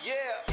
Yeah.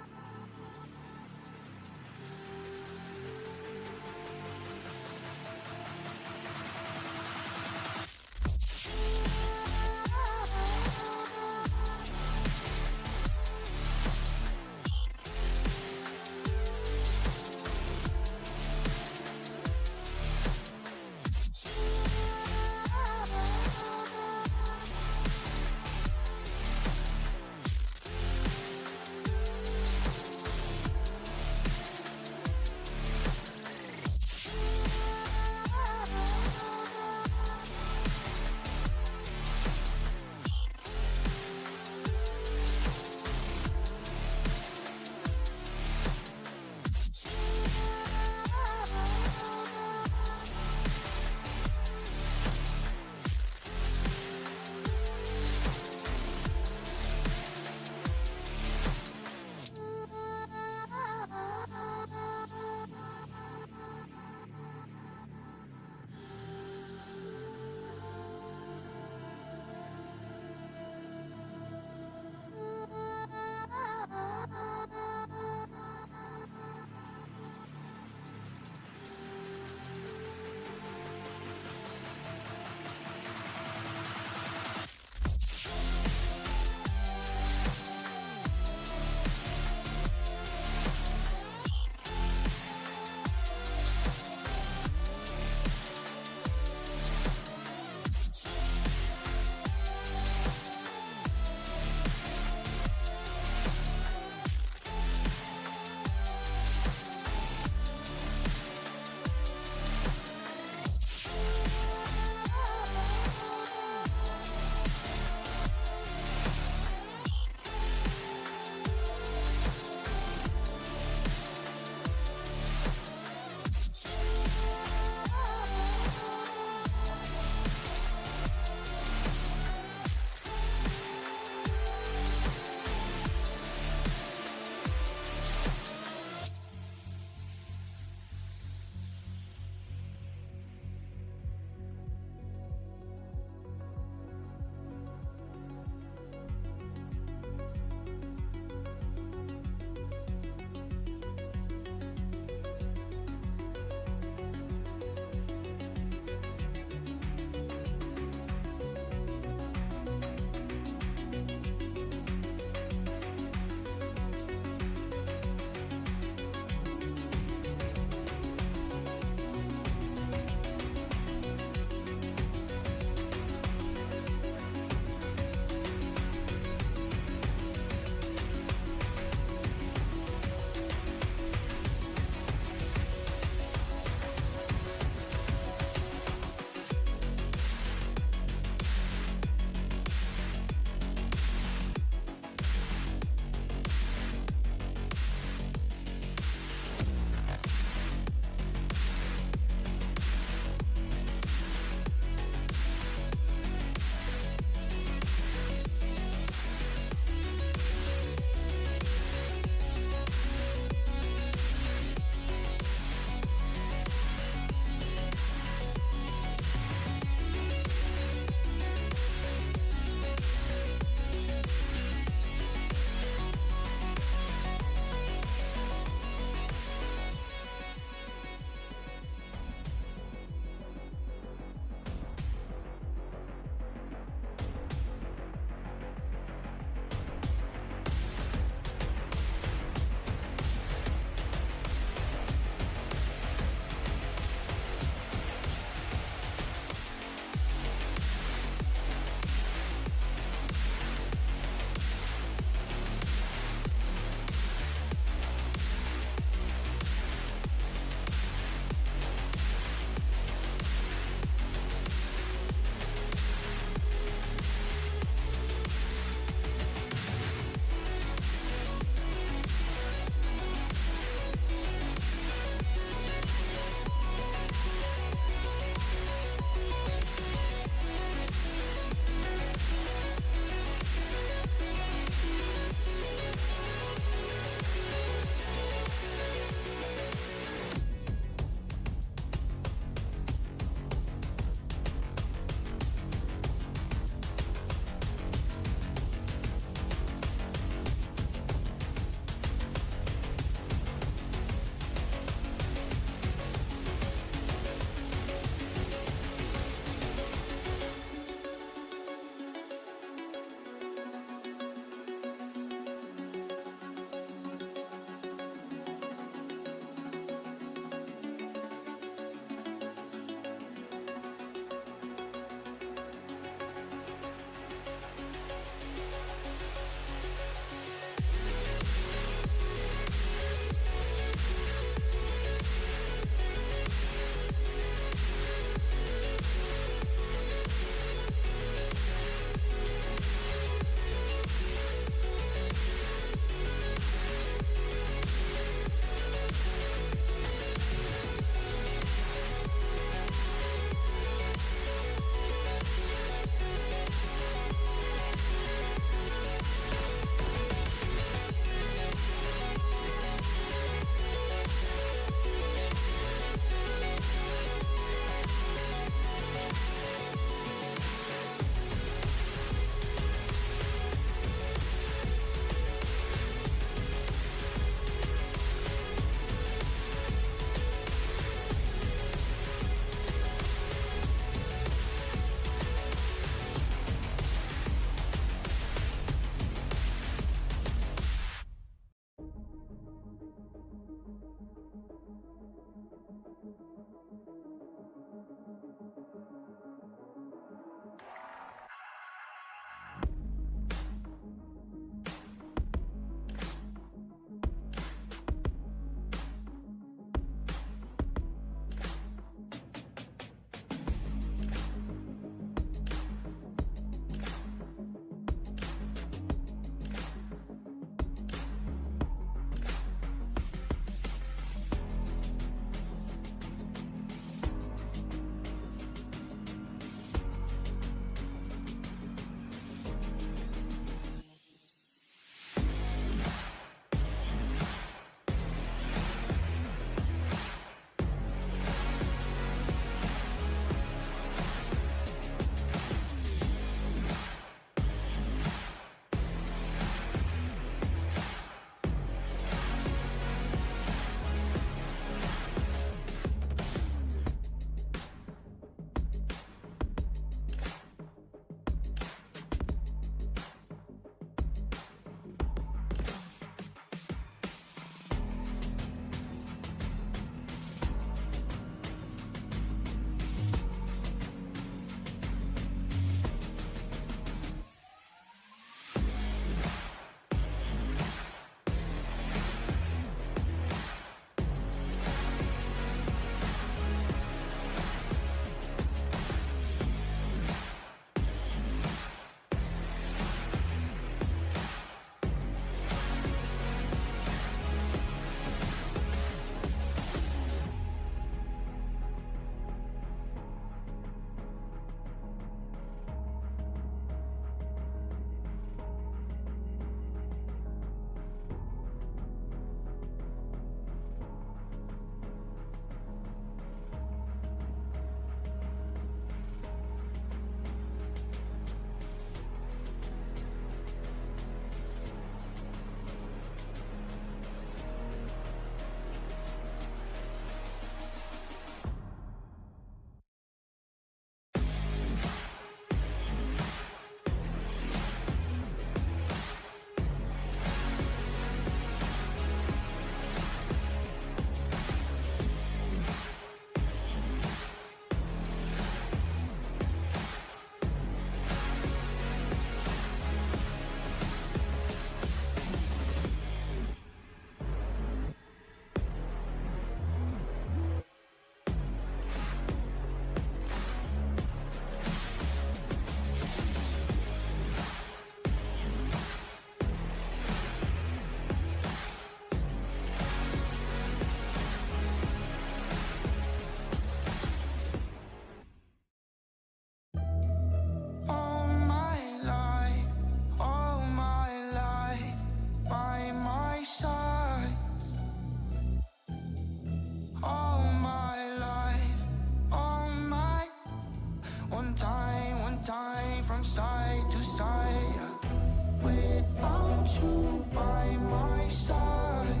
you by my side,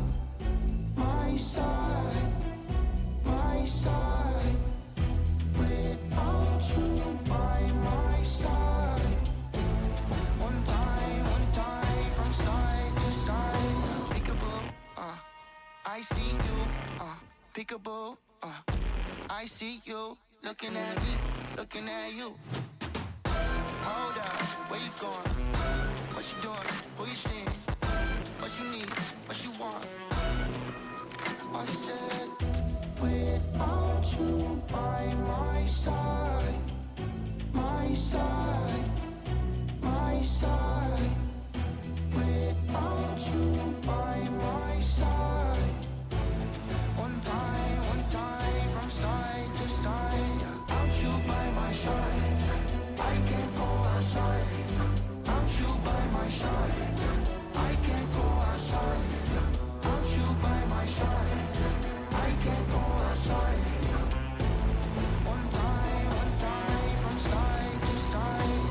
my side, my side. Without you by my side. One time from side to side. Peekaboo, I see you, peekaboo, I see you. Looking at me, looking at you. Hold up, where you going? What you doing? Who you seeing? What you need? What you want? I said, without you by my side, my side, my side. Without you by my side. One time from side to side. Without you by my side, I can't go outside. Without you by my side, I can't go outside. Without you by my side, I can't go outside. One time from side to side.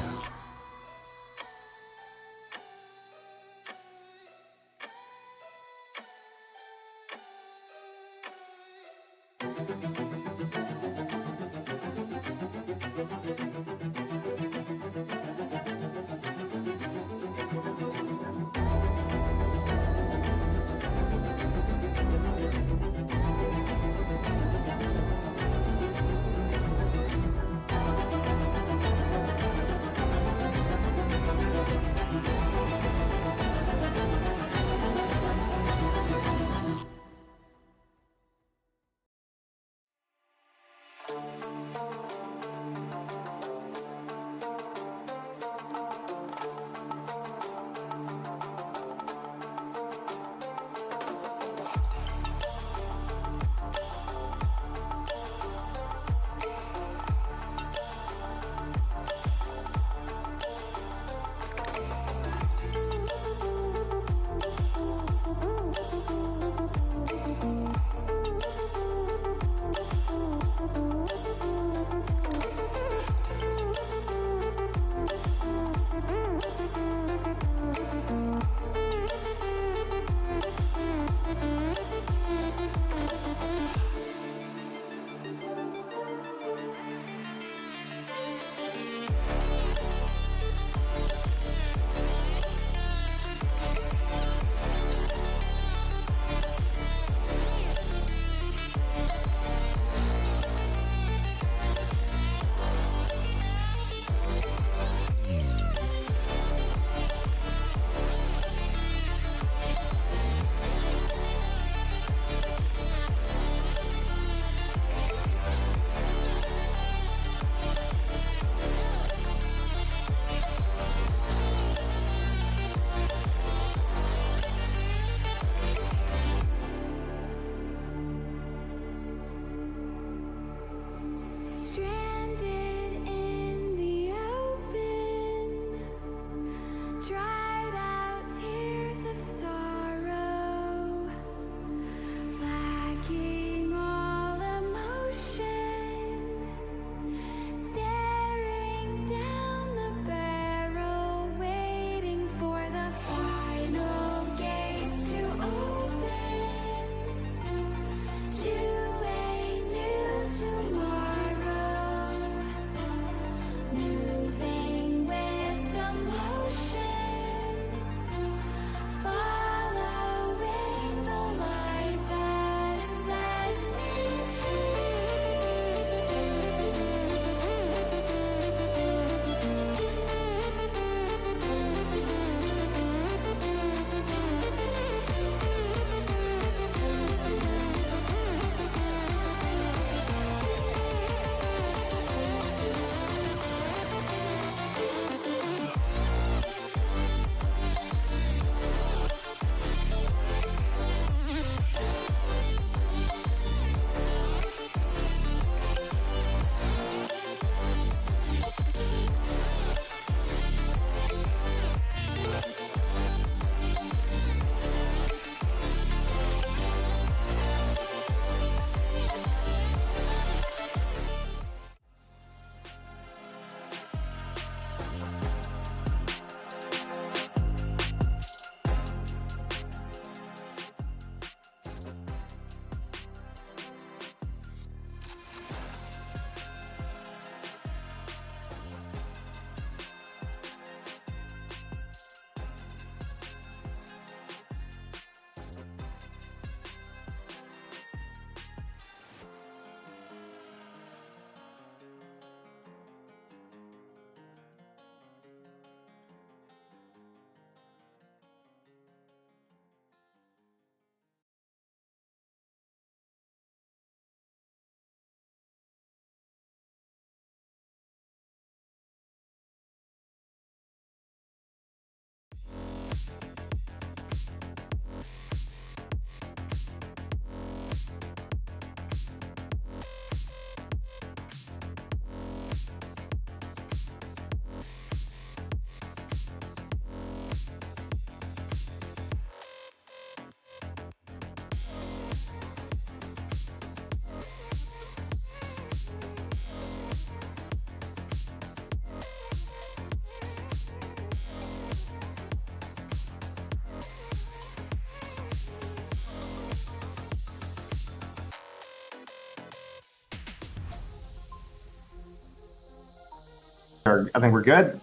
we're good.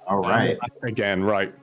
All right. Again, right.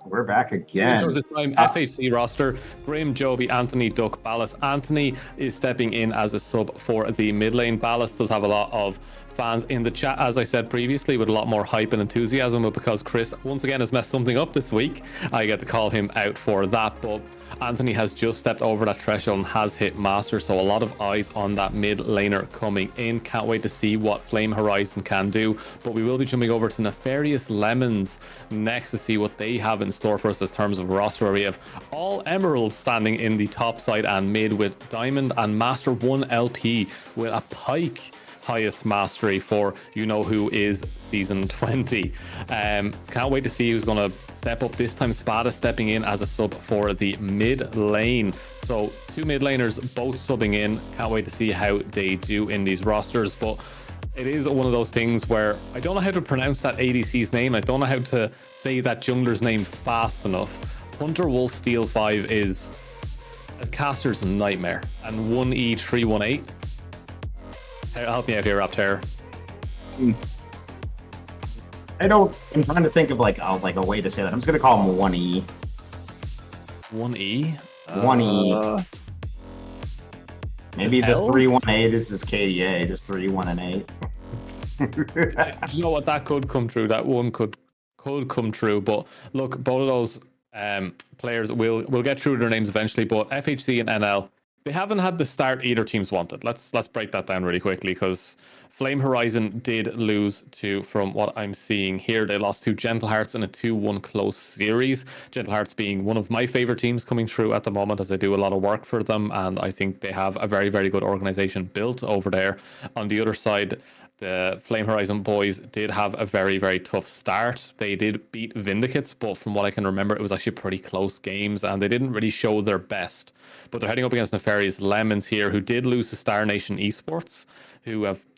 We're back In again. terms of time, FHC roster, Graham, Joby, Anthony, Duck, Ballas. Anthony is stepping in as a sub for the mid lane. Ballas does have a lot of fans in the chat, as I said previously, with a lot more hype and enthusiasm. But because Chris once again has messed something up this week, I get to call him out for that. But Anthony has just stepped over that threshold and has hit Master, so a lot of eyes on that mid laner coming in. Can't wait to see what Flame Horizon can do. But we will be jumping over to Nefarious Lemons next to see what they have in store for us in terms of roster, where we have all Emeralds standing in the top side and mid, with Diamond and Master 1 LP with a Pike highest mastery for you know who is season 20. Can't wait to see who's going to step up this time. Spada stepping in as a sub for the mid lane, so two mid laners both subbing in. Can't wait to see how they do in these rosters. But it is one of those things where I don't know how to pronounce that ADC's name. I don't know how to say that jungler's name fast enough. Hunter Wolf Steel 5 is a caster's nightmare, and 1E318. Help me out here, Raptor. I'm trying to think of like a way to say that. I'm just gonna call him 1E. 1E? 1E. Maybe the 318 is his KDA, just 3, 1, and 8. You know what? That could come true. That one could come true. But look, both of those players will get through their names eventually. But FHC and NL, they haven't had the start either teams wanted. Let's break that down really quickly, because Flame Horizon did lose to, from what I'm seeing here, they lost to Gentle Hearts in a 2-1 close series. Gentle Hearts being one of my favorite teams coming through at the moment, as I do a lot of work for them, and I think they have a very, very good organization built over there. On the other side, the Flame Horizon boys did have a very, very tough start. They did beat Vindicates, but from what I can remember, it was actually pretty close games, and they didn't really show their best. But they're heading up against Nefarious Lemons here, who did lose to Star Nation Esports,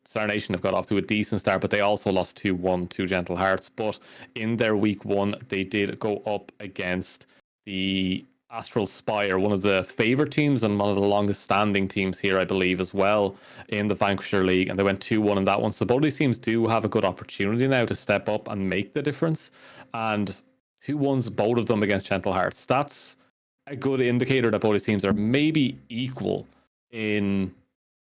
Star Nation have got off to a decent start, but they also lost 2-1 to Gentle Hearts. But in their week one, they did go up against the Astral Spire, one of the favorite teams and one of the longest standing teams here, I believe, as well, in the Vanquisher League, and they went 2-1 in that one. So both these teams do have a good opportunity now to step up and make the difference. And 2-1s, both of them against Gentle Hearts. That's a good indicator that both these teams are maybe equal in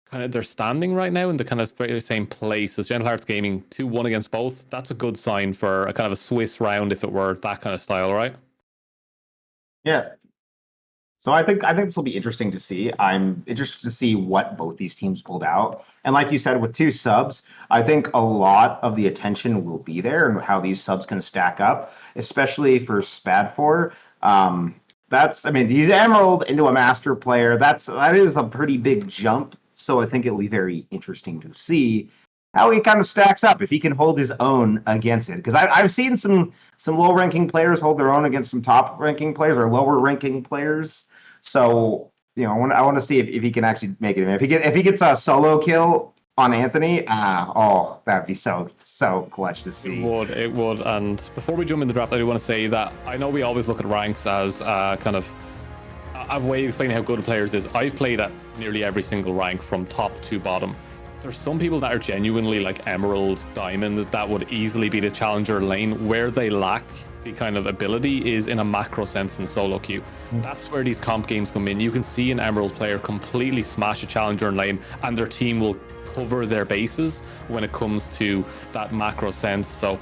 kind of their standing right now, in the kind of very same place as Gentle Hearts Gaming. 2-1 against both. That's a good sign for a kind of a Swiss round if it were that kind of style, right? Yeah. So I think this will be interesting to see. I'm interested to see what both these teams pulled out. And like you said, with two subs, I think a lot of the attention will be there and how these subs can stack up, especially for Spadfor. He's Emerald into a Master player. That is a pretty big jump. So I think it'll be very interesting to see how he kind of stacks up, if he can hold his own against it. Because I've seen some low-ranking players hold their own against some top-ranking players or lower-ranking players. So I want to see if he can actually make it. If he gets a solo kill on Anthony, that'd be so clutch to see. It would. And before we jump in the draft, I do want to say that I know we always look at ranks as kind of a way of explaining how good a player is. I've played at nearly every single rank from top to bottom. There's some people that are genuinely like Emerald, Diamond, that would easily be the challenger lane. Where they lack the kind of ability is in a macro sense in solo queue. That's where these comp games come in. You can see an Emerald player completely smash a challenger lane, and their team will cover their bases when it comes to that macro sense. So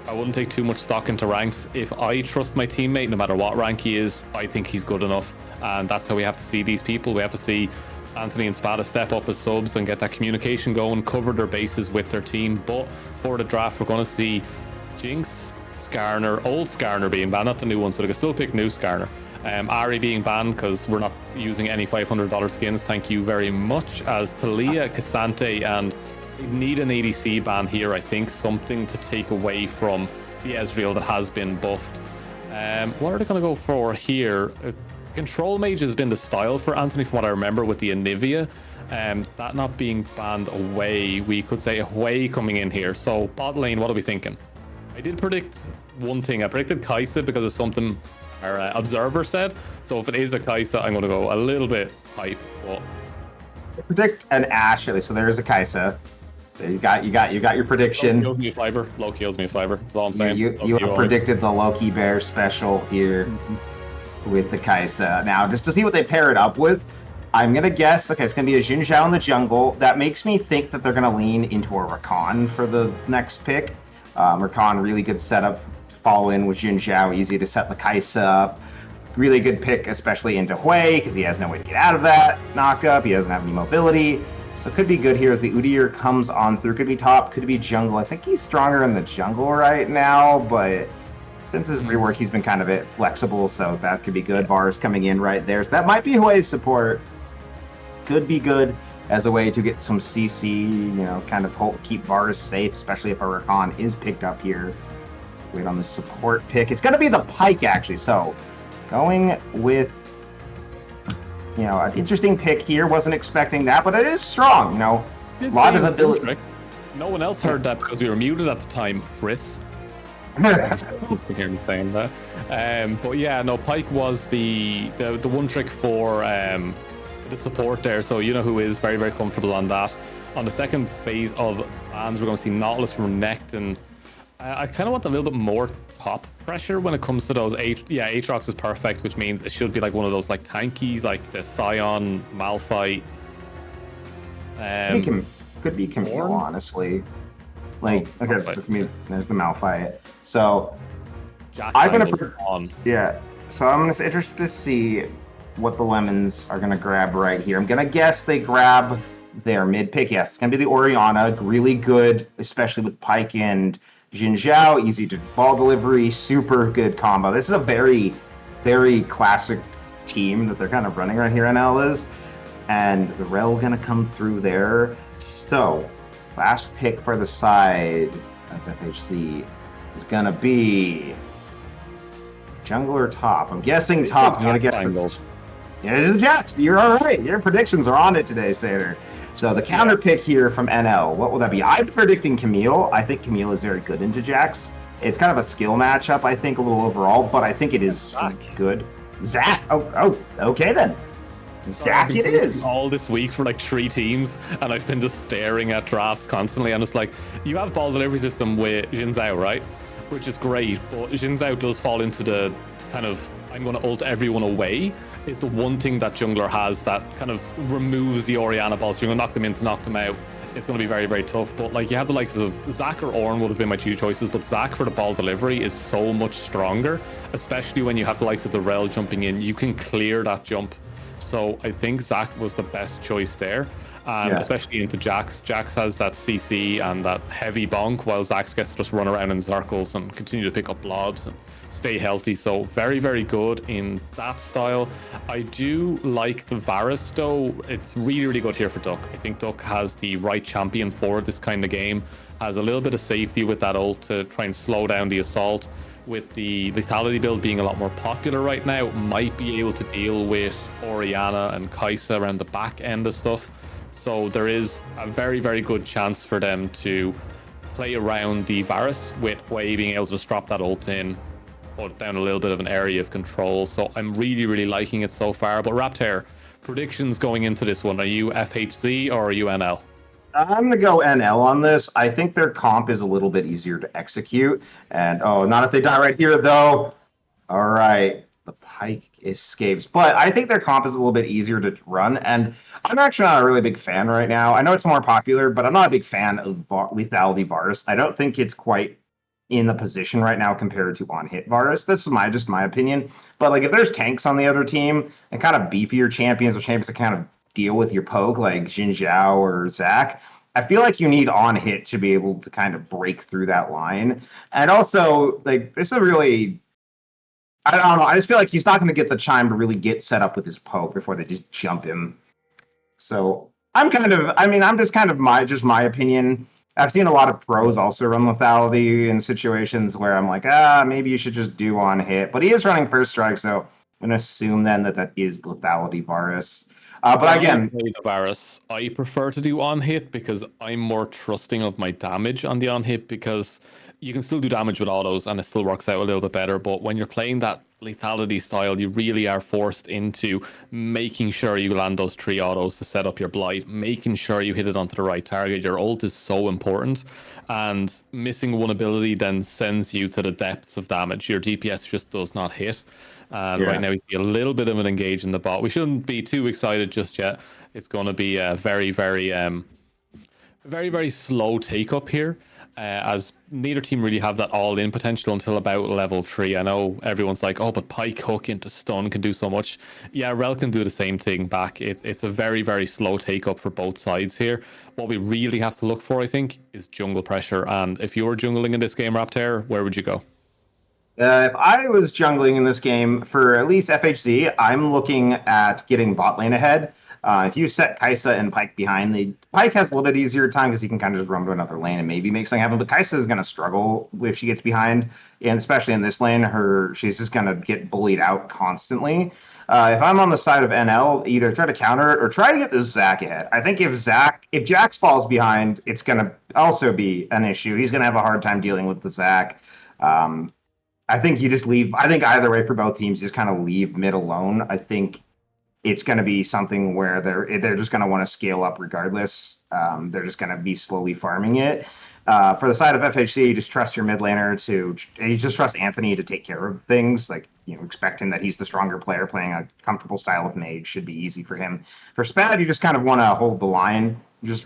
I wouldn't take too much stock into ranks. If I trust my teammate, no matter what rank he is, I think he's good enough. And that's how we have to see these people. We have to see Anthony and Spada step up as subs and get that communication going, cover their bases with their team. But for the draft, we're going to see Jinx, Skarner, old Skarner being banned, not the new one, so they can still pick new Skarner. Ari being banned because we're not using any $500 skins, thank you very much, as Talia, Cassante, and they need an ADC ban here, I think, something to take away from the Ezreal that has been buffed. What are they going to go for here? Control Mage has been the style for Anthony from what I remember with the Anivia. That not being banned away, we could say away coming in here. So bot lane, what are we thinking? I did predict one thing. I predicted Kai'Sa because of something our observer said. So if it is a Kai'Sa, I'm going to go a little bit hype. But I predict an Ashe, so there is a Kai'Sa. You got your prediction. Loki owes me a fiver. Loki owes me a fiver. That's all I'm You saying. you, you Loki, have owe me. predicted the Loki Bear special here with the Kaisa. Now, just to see what they pair it up with, I'm gonna guess. Okay, it's gonna be a Xin Zhao in the jungle. That makes me think that they're gonna lean into a Rakan for the next pick. Rakan, really good setup to follow in with Xin Zhao. Easy to set the Kaisa up. Really good pick, especially into Hui, because he has no way to get out of that knockup. He doesn't have any mobility. So it could be good here as the Udyr comes on through. Could be top, could be jungle. I think he's stronger in the jungle right now, but since his rework, he's been kind of flexible, so that could be good. Varus coming in right there. So that might be Hui's support. Could be good as a way to get some CC, kind of keep Varus safe, especially if a Rakan is picked up here. Wait on the support pick. It's going to be the Pike, actually. So going with an interesting pick here. Wasn't expecting that, but it is strong. A lot of ability. No one else heard that because we were muted at the time, Chris. Just to hear me saying that. But yeah, no, Pike was the one trick for the support there. So who is very, very comfortable on that. On the second phase of bans, we're going to see Nautilus Renekton, and I kind of want a little bit more top pressure when it comes to those. Aatrox is perfect, which means it should be like one of those like tankies, like the Scion, Malphite. Could be Camille, honestly. There's the Malphite. So I'm interested to see what the Lemons are gonna grab right here. I'm gonna guess they grab their mid pick. Yes, it's gonna be the Orianna. Really good, especially with Pike and Xin Zhao, easy to ball delivery, super good combo. This is a very, very classic team that they're kind of running right here, NL is. And the Rel gonna come through there. So, last pick for the side of FHC is gonna be jungle or top. I'm guessing top. I'm gonna guess yeah, this is Jax. You're all right. Your predictions are on it today, Sater. So the counter pick here from NL, what will that be? I'm predicting Camille. I think Camille is very good into Jax. It's kind of a skill matchup, I think, a little overall, but I think it is good. Zach. Oh, okay then. Zach it is. All this week for like 3 teams, and I've been just staring at drafts constantly. And it's like, you have ball delivery system with Xin Zhao, right? Which is great, but Xin Zhao does fall into the kind of, I'm going to ult everyone away, is the one thing that jungler has that kind of removes the Orianna ball. So you're going to knock them in to knock them out. It's going to be very, very tough. But like, you have the likes of Zac or Ornn would have been my 2 choices, but Zac for the ball delivery is so much stronger, especially when you have the likes of the Rel jumping in. You can clear that jump. So I think Zac was the best choice there. Especially into Jax. Jax has that CC and that heavy bonk, while Zax gets to just run around in circles and continue to pick up blobs and stay healthy. So very, very good in that style. I do like the Varus though. It's really, really good here for Duck. I think Duck has the right champion for this kind of game. Has a little bit of safety with that ult to try and slow down the assault. With the lethality build being a lot more popular right now, might be able to deal with Orianna and Kaisa around the back end of stuff. So there is a very, very good chance for them to play around the Varus with Hui being able to just drop that ult in, put down a little bit of an area of control. So I'm really, really liking it so far. But Raptor, predictions going into this one, are you FHC or are you NL? I'm going to go NL on this. I think their comp is a little bit easier to execute. And, not if they die right here, though. All right. The Pike escapes. But I think their comp is a little bit easier to run. And I'm actually not a really big fan right now. I know it's more popular, but I'm not a big fan of lethality Varus. I don't think it's quite in the position right now compared to on-hit Varus. This is just my opinion. But, like, if there's tanks on the other team and kind of beefier champions or champions that kind of deal with your poke, like Xin Zhao or Zac, I feel like you need on hit to be able to kind of break through that line. And also, like, this is really, I don't know, I just feel like he's not going to get the chime to really get set up with his poke before they just jump him. So I'm just kind of my opinion. I've seen a lot of pros also run lethality in situations where I'm like, maybe you should just do on hit. But he is running first strike, so I'm going to assume then that is lethality Varus. But again, Varus, I prefer to do on hit because I'm more trusting of my damage on the on hit, because you can still do damage with autos and it still works out a little bit better. But when you're playing that lethality style, you really are forced into making sure you land those 3 autos to set up your blight, making sure you hit it onto the right target. Your ult is so important, and missing one ability then sends you to the depths of damage. Your DPS just does not hit. And right now we see a little bit of an engage in the bot. We shouldn't be too excited just yet. It's going to be a very, very slow take up here, as neither team really have that all-in potential until about level 3. I know everyone's like, oh, but Pike hook into stun can do so much. Yeah, Rel can do the same thing back. It's a very slow take up for both sides here. What we really have to look for, I think, is jungle pressure. And if you were jungling in this game, Raptor, where would you go? If I was jungling in this game for at least FHC, I'm looking at getting bot lane ahead. If you set Kai'Sa and Pyke behind, Pyke has a little bit easier time because he can kind of just run to another lane and maybe make something happen. But Kai'Sa is going to struggle if she gets behind, and especially in this lane, she's just going to get bullied out constantly. If I'm on the side of NL, either try to counter it or try to get this Zac ahead. I think if Jax falls behind, it's going to also be an issue. He's going to have a hard time dealing with the Zac. I think you just leave. I think either way for both teams, just kind of leave mid alone. I think it's going to be something where they're just going to want to scale up regardless. They're just going to be slowly farming it. For the side of FHC, you just trust your mid laner you just trust Anthony to take care of things. Like, expecting that he's the stronger player playing a comfortable style of mage should be easy for him. For Spad, you just kind of want to hold the line. Just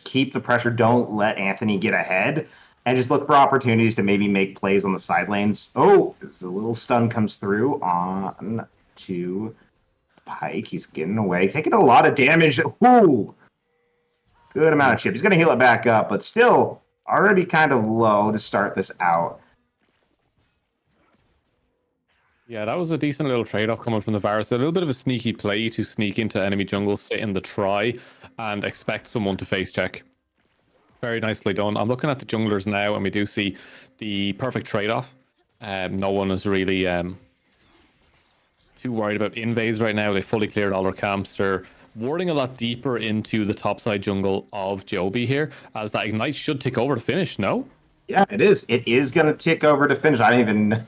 keep the pressure. Don't let Anthony get ahead. And just look for opportunities to maybe make plays on the side lanes. Oh, a little stun comes through on to Pyke. He's getting away, taking a lot of damage. Ooh, good amount of chip. He's going to heal it back up, but still already kind of low to start this out. Yeah, that was a decent little trade-off coming from the Varus. A little bit of a sneaky play to sneak into enemy jungle, sit in the try, and expect someone to face check. Very nicely done. I'm looking at the junglers now, and we do see the perfect trade-off. No one is really too worried about invades right now. They fully cleared all their camps. They're warding a lot deeper into the topside jungle of Joby here, as that ignite should tick over to finish, no? Yeah, it is. It is going to tick over to finish. I didn't even...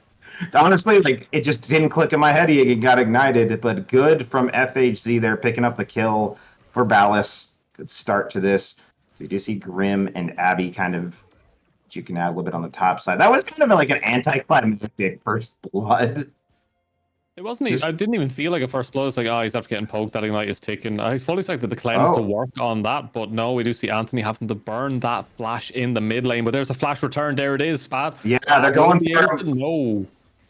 Honestly, it just didn't click in my head. He got ignited, but good from FHC. They're picking up the kill for Ballas. Good start to this. So you do see Grim and Abby kind of juking out a little bit on the top side. That was kind of like an anticlimactic first blood. It wasn't. I didn't even feel like a first blood. It's like, he's after getting poked. That ignite is taken. I fully expected the cleanse to work on that, but no, we do see Anthony having to burn that flash in the mid lane. But there's a flash return. There it is, Spat. Yeah, they're going for no.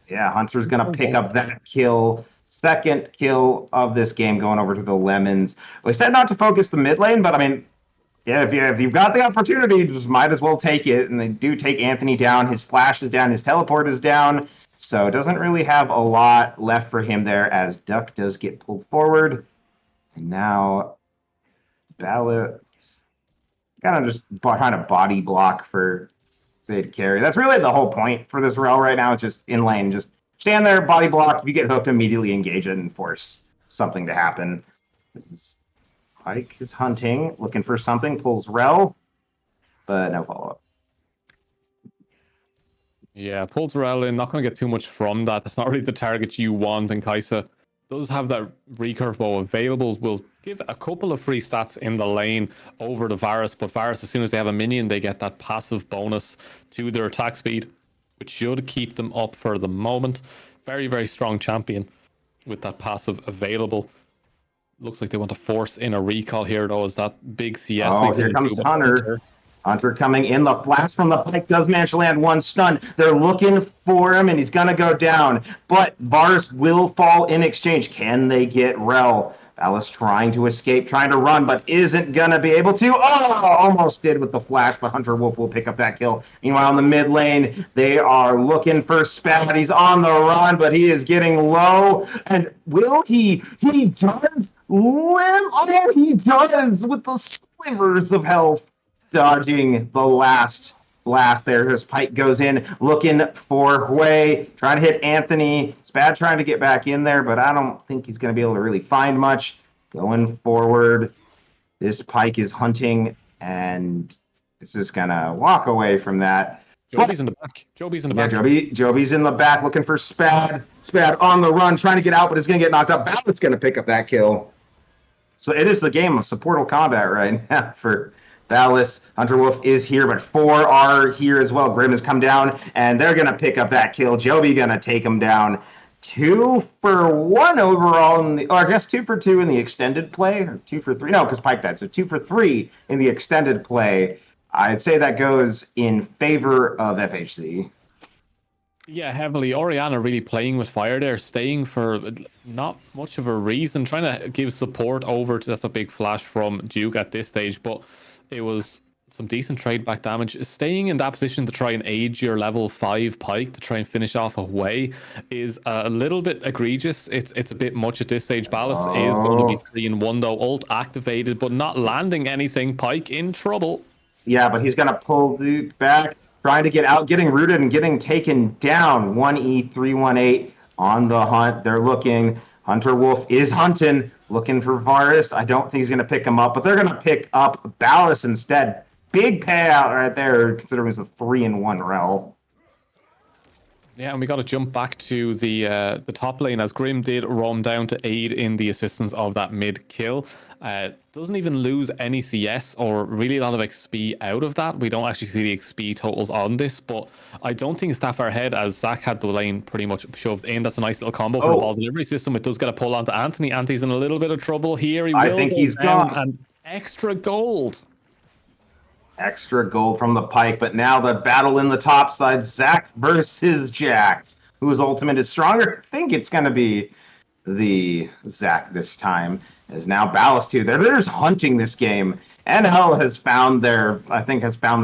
Yeah, Hunter's gonna pick up that kill. Second kill of this game, going over to the Lemons. We said not to focus the mid lane, but I mean, yeah, if you've got the opportunity, just might as well take it. And they do take Anthony down. His flash is down. His teleport is down. So it doesn't really have a lot left for him there, as Duck does get pulled forward. And now Ballot kind of just trying to body block for Sid carry. That's really the whole point for this rel right now. It's just in lane. Just stand there, body block. If you get hooked, immediately engage it and force something to happen. Pyke is hunting, looking for something, pulls Rel, but no follow-up. Yeah, pulls Rel in, not going to get too much from that. That's not really the target you want, and Kai'Sa does have that recurve bow available. Will give a couple of free stats in the lane over the Varus, but Varus, as soon as they have a minion, they get that passive bonus to their attack speed, which should keep them up for the moment. Very strong champion with that passive available. Looks like they want to force in a recall here, though, as that big CS. Oh, here comes Hunter. Hunter coming in. The flash from the Pyke does manage to land one stun. They're looking for him, and he's going to go down. But Varus will fall in exchange. Can they get Rel? Ballas trying to escape, trying to run, but isn't going to be able to. Oh, almost did with the flash, but Hunter Wolf will pick up that kill. Meanwhile, in the mid lane, they are looking for Spat. He's on the run, but he is getting low. And will he? He does live. Oh, he does with the slivers of health. Dodging the last blast there. His Pyke goes in, looking for Hui, trying to hit Anthony. Spad trying to get back in there, but I don't think he's going to be able to really find much. Going forward, this Pyke is hunting, and this is going to walk away from that. Joby's in the back. Joby's in the Yeah, back. Joby's in the back looking for Spad. Spad on the run, trying to get out, but is going to get knocked up. Ballard's going to pick up that kill. So it is the game of supportal combat right now for Ballas. Hunter Wolf is here, but 4 are here as well. Grim has come down, and they're going to pick up that kill. Joby going to take him down. 2 for 1 overall, or I guess 2 for 2 in the extended play, or 2 for 3. No, because Pike died, so 2 for 3 in the extended play. I'd say that goes in favor of FHC. Yeah, heavily. Oriana really playing with fire there, staying for not much of a reason, trying to give support over to, that's a big flash from Duke at this stage, but it was some decent trade back damage. Staying in that position to try and age your level 5 Pike to try and finish off away is a little bit egregious. It's a bit much at this stage. Ballas is going to be 3-1 though, ult activated, but not landing anything. Pike in trouble. Yeah, but he's going to pull Duke back, trying to get out, getting rooted and getting taken down. 1E318 on the hunt. They're looking. Hunter Wolf is hunting, looking for Varus. I don't think he's going to pick him up, but they're going to pick up Ballas instead. Big payout right there, considering it's a 3-1 rel. Yeah, and we got to jump back to the top lane as Grim did roam down to aid in the assistance of that mid kill. Doesn't even lose any CS or really a lot of XP out of that. We don't actually see the XP totals on this, but I don't think it's that far ahead as Zach had the lane pretty much shoved in. That's a nice little combo for the ball delivery system. It does get a pull onto Anthony. Anthony's in a little bit of trouble here. I think he's gone. And extra gold. Extra gold from the Pike, but now the battle in the top side, Zach versus Jax. Whose ultimate is stronger? I think it's going to be the Zach this time. Is now Ballas too. They're just hunting this game. NL has found their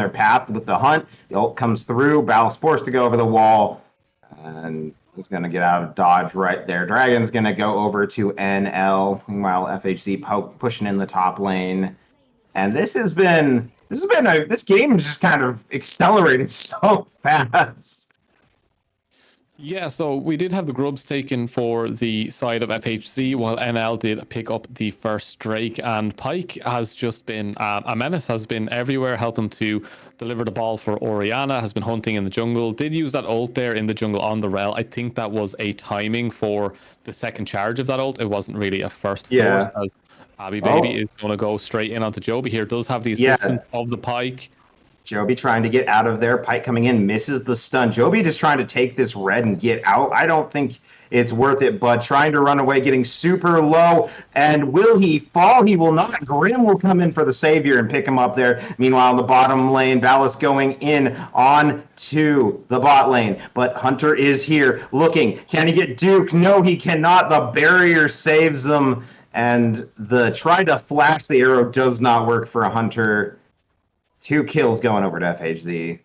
path with the hunt. The ult comes through. Ballas forced to go over the wall, and he's going to get out of dodge right there. Dragon's going to go over to NL. Meanwhile, FHC pushing in the top lane, and this game has just kind of accelerated so fast. Yeah, so we did have the grubs taken for the side of FHC, while NL did pick up the first Drake, and Pike has just been a menace, has been everywhere, helped him to deliver the ball for Oriana, has been hunting in the jungle, did use that ult there in the jungle on the rel. I think that was a timing for the second charge of that ult. It wasn't really a first force, as Abby Baby is going to go straight in onto Joby here, does have the assistance of the Pike. Joby trying to get out of there. Pike coming in, misses the stun. Joby just trying to take this red and get out. I don't think it's worth it, but trying to run away, getting super low. And will he fall? He will not. Grim will come in for the savior and pick him up there. Meanwhile, in the bottom lane, Ballas going in on to the bot lane. But Hunter is here looking. Can he get Duke? No, he cannot. The barrier saves him. And the try to flash the arrow does not work for a Hunter. 2 kills going over to FHZ.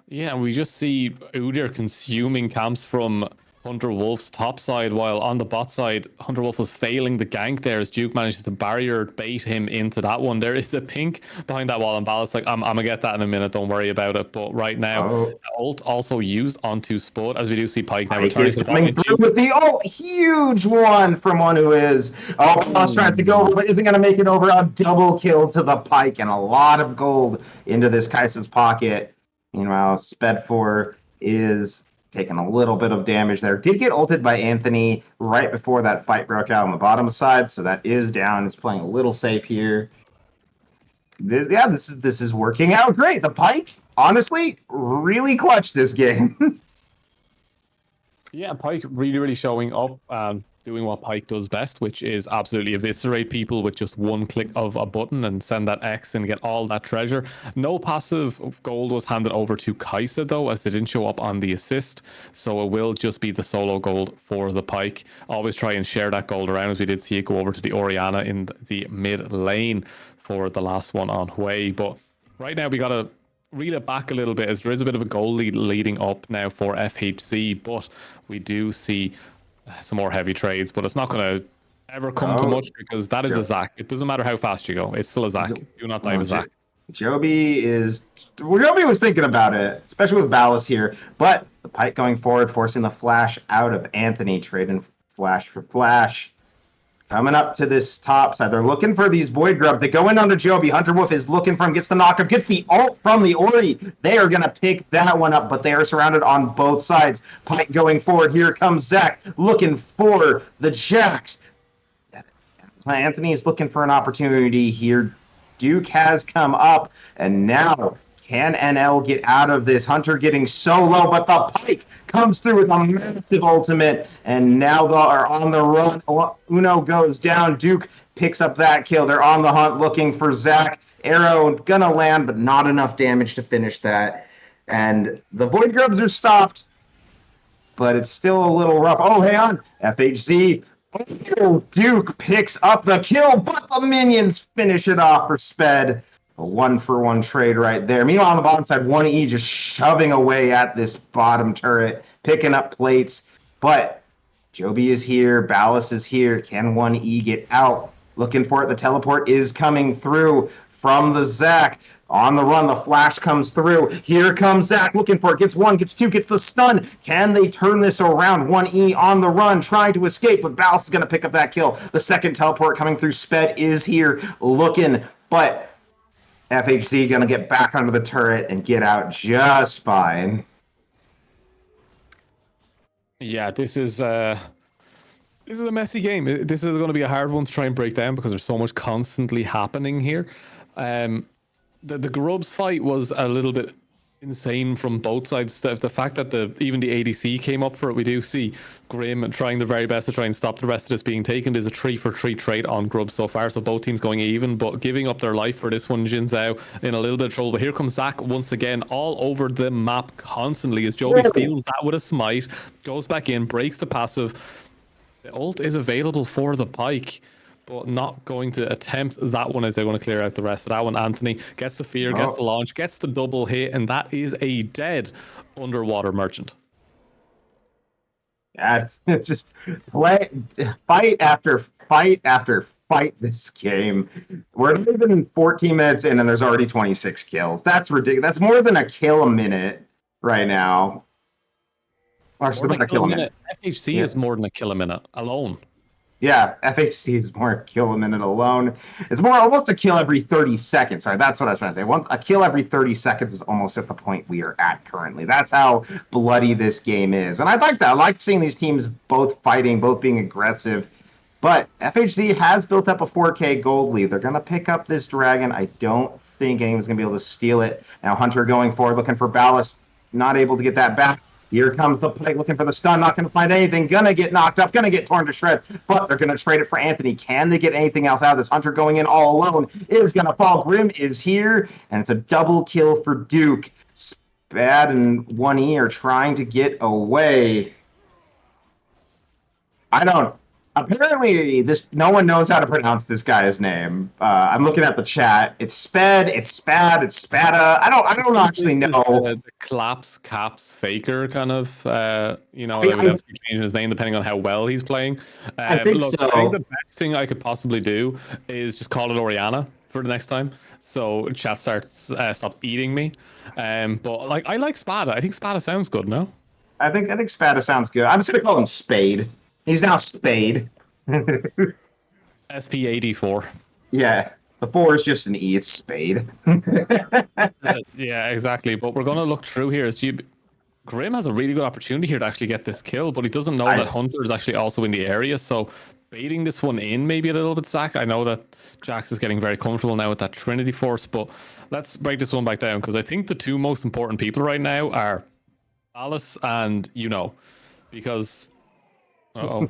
Yeah, we just see Udyr consuming camps from Hunter Wolf's top side, while on the bot side, Hunter Wolf was failing the gank there as Duke manages to barrier bait him into that one. There is a pink behind that wall, and Ballas like, I'm gonna get that in a minute, don't worry about it. But right now, ult also used onto Spud, as we do see Pike now returning to the coming through with the huge one from one who is. Ballas trying to go over, but isn't gonna make it over. A double kill to the Pike and a lot of gold into this Kai'Sa's pocket. Meanwhile, Sped4 is taking a little bit of damage there. Did get ulted by Anthony right before that fight broke out on the bottom side, so that is down. He's playing a little safe here. This is working out great. The Pike, honestly, really clutched this game. Yeah, Pike really showing up and doing what Pike does best, which is absolutely eviscerate people with just one click of a button and send that X and get all that treasure. No passive gold was handed over to Kai'Sa though, as they didn't show up on the assist, so it will just be the solo gold for the Pike. Always try and share that gold around, as we did see it go over to the Oriana in the mid lane for the last one on Hui. But right now we gotta reel it back a little bit, as there is a bit of a goal lead leading up now for FHC, but we do see some more heavy trades, but it's not going to ever come to much, because that is a Zac. It doesn't matter how fast you go, it's still a Zac. Do not dive a Zac. Joby was thinking about it, especially with Ballas here, but the Pike going forward, forcing the flash out of Anthony, trading flash for flash. Coming up to this top side. They're looking for these Void Grub. They go in onto Joby. Hunter Wolf is looking for him, gets the knockup, gets the ult from the Ori. They are going to pick that one up, but they are surrounded on both sides. Pike going forward. Here comes Zach looking for the Jax. Anthony is looking for an opportunity here. Duke has come up, and now can NL get out of this? Hunter getting so low, but the Pike comes through with a massive ultimate, and now they are on the run. Uno goes down. Duke picks up that kill. They're on the hunt looking for Zach. Arrow gonna land, but not enough damage to finish that. And the Void Grubs are stopped, but it's still a little rough. Oh, hang on. FHZ. Oh, Duke picks up the kill, but the minions finish it off for Sped. A 1-for-1 trade right there. Meanwhile, on the bottom side, 1E just shoving away at this bottom turret, picking up plates. But Joby is here. Ballas is here. Can 1E get out? Looking for it. The teleport is coming through from the Zac. On the run, the flash comes through. Here comes Zach looking for it. Gets one, gets two, gets the stun. Can they turn this around? 1E on the run, trying to escape, but Ballas is going to pick up that kill. The second teleport coming through. Sped is here looking, but FHC going to get back under the turret and get out just fine. Yeah, this is a messy game. This is going to be a hard one to try and break down because there's so much constantly happening here. The Grubs fight was a little bit insane from both sides. The fact that even the ADC came up for it, we do see Grim trying the very best to try and stop the rest of this being taken. There's a 3-for-3 trade on Grubs so far, so both teams going even, but giving up their life for this one. Jin Zhao in a little bit of trouble, but here comes Zac once again, all over the map constantly as Joby steals that with a smite, goes back in, breaks the passive. The ult is available for the Pike, but not going to attempt that one as they're going to clear out the rest of that one. Anthony gets the fear, gets the launch, gets the double hit, and that is a dead underwater merchant. Yeah, it's just fight after fight after fight this game. We're not even 14 minutes in and there's already 26 kills. That's ridiculous. That's more than a kill a minute right now. Actually, about a kill a minute. FHC is more than a kill a minute alone. Yeah, FHC is more a kill a minute alone. It's more almost a kill every 30 seconds. Sorry, that's what I was trying to say. A kill every 30 seconds is almost at the point we are at currently. That's how bloody this game is. And I like that. I like seeing these teams both fighting, both being aggressive. But FHC has built up a 4K gold lead. They're going to pick up this dragon. I don't think anyone's going to be able to steal it. Now Hunter going forward, looking for Ballast. Not able to get that back. Here comes the Pike looking for the stun, not going to find anything, going to get knocked up, going to get torn to shreds, but they're going to trade it for Anthony. Can they get anything else out of this? Hunter going in all alone is going to fall. Grim is here, and it's a double kill for Duke. Spad and 1E are trying to get away. Apparently, no one knows how to pronounce this guy's name. I'm looking at the chat. It's Sped, it's Spad, it's Spada. I don't actually know. The caps faker kind of. They would have to be changing his name depending on how well he's playing. I think so. I think the best thing I could possibly do is just call it Oriana for the next time, so chat stops eating me. But I like Spada. I think Spada sounds good. No, I think Spada sounds good. I'm just gonna call him Spade. He's now Spade. SPAD4. Yeah, the 4 is just an E. It's Spade. Yeah, exactly. But we're going to look through here. Grim has a really good opportunity here to actually get this kill, but he doesn't know that Hunter is actually also in the area. So baiting this one in maybe a little bit, Zach. I know that Jax is getting very comfortable now with that Trinity Force, but let's break this one back down because I think the two most important people right now are Alice and because... Uh-oh.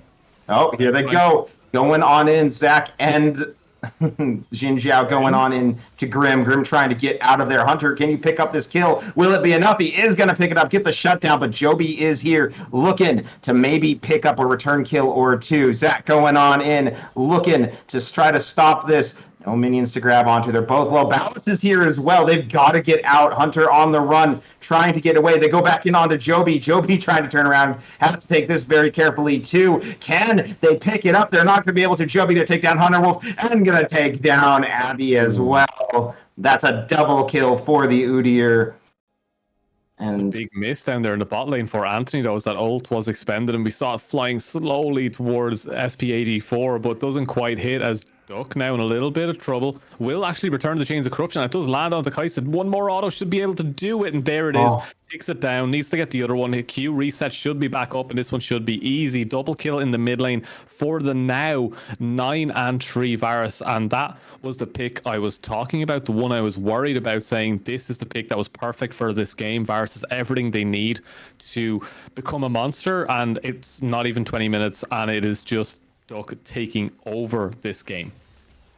Oh, here they go. Going on in, Zach and Jin Jiao going on in to Grim. Grim trying to get out of there. Hunter, can you pick up this kill? Will it be enough? He is going to pick it up, get the shutdown, but Joby is here looking to maybe pick up a return kill or two. Zach going on in, looking to try to stop this. No minions to grab onto. They're both low. Ballas is here as well. They've got to get out. Hunter on the run, trying to get away. They go back in onto Joby. Joby trying to turn around. Has to take this very carefully, too. Can they pick it up? They're not going to be able to. Joby to take down Hunter Wolf and going to take down Abby as well. That's a double kill for the Udyr. It's a And big miss down there in the bot lane for Anthony, though, as that ult was expended, and we saw it flying slowly towards SP-84, but doesn't quite hit, as Duck, now in a little bit of trouble, will actually return the Chains of Corruption. It does land on the Kai'Sa. One more auto should be able to do it, and there it is. oh, Takes it down, needs to get the other one. Q reset should be back up, and this one should be easy. Double kill in the mid lane for the now 9 and 3 Varus, and that was the pick I was talking about, the one I was worried about, saying this is the pick that was perfect for this game. Varus is everything they need to become a monster, and it's not even 20 minutes, and it is just Duck taking over this game.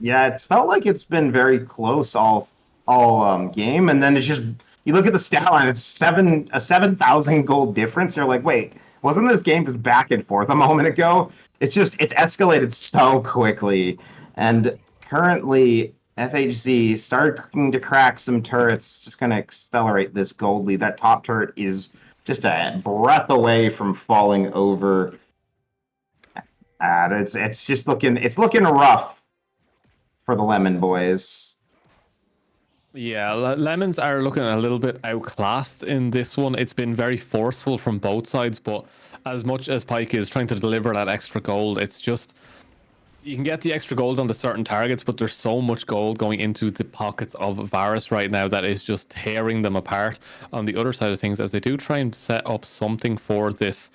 yeah, it's felt like it's been very close all game, and then it's just you look at the stat line, it's a 7,000 gold difference. You're like, wait, wasn't this game just back and forth a moment ago? It's escalated so quickly, and currently FHZ starting to crack some turrets, just gonna accelerate this gold lead. That top turret is just a breath away from falling over. And it's just looking rough for the Lemon boys. Yeah, Lemons are looking a little bit outclassed in this one. It's been very forceful from both sides, but as much as Pyke is trying to deliver that extra gold, it's just you can get the extra gold onto certain targets, but there's so much gold going into the pockets of Varus right now that is just tearing them apart. On the other side of things, as they do try and set up something for this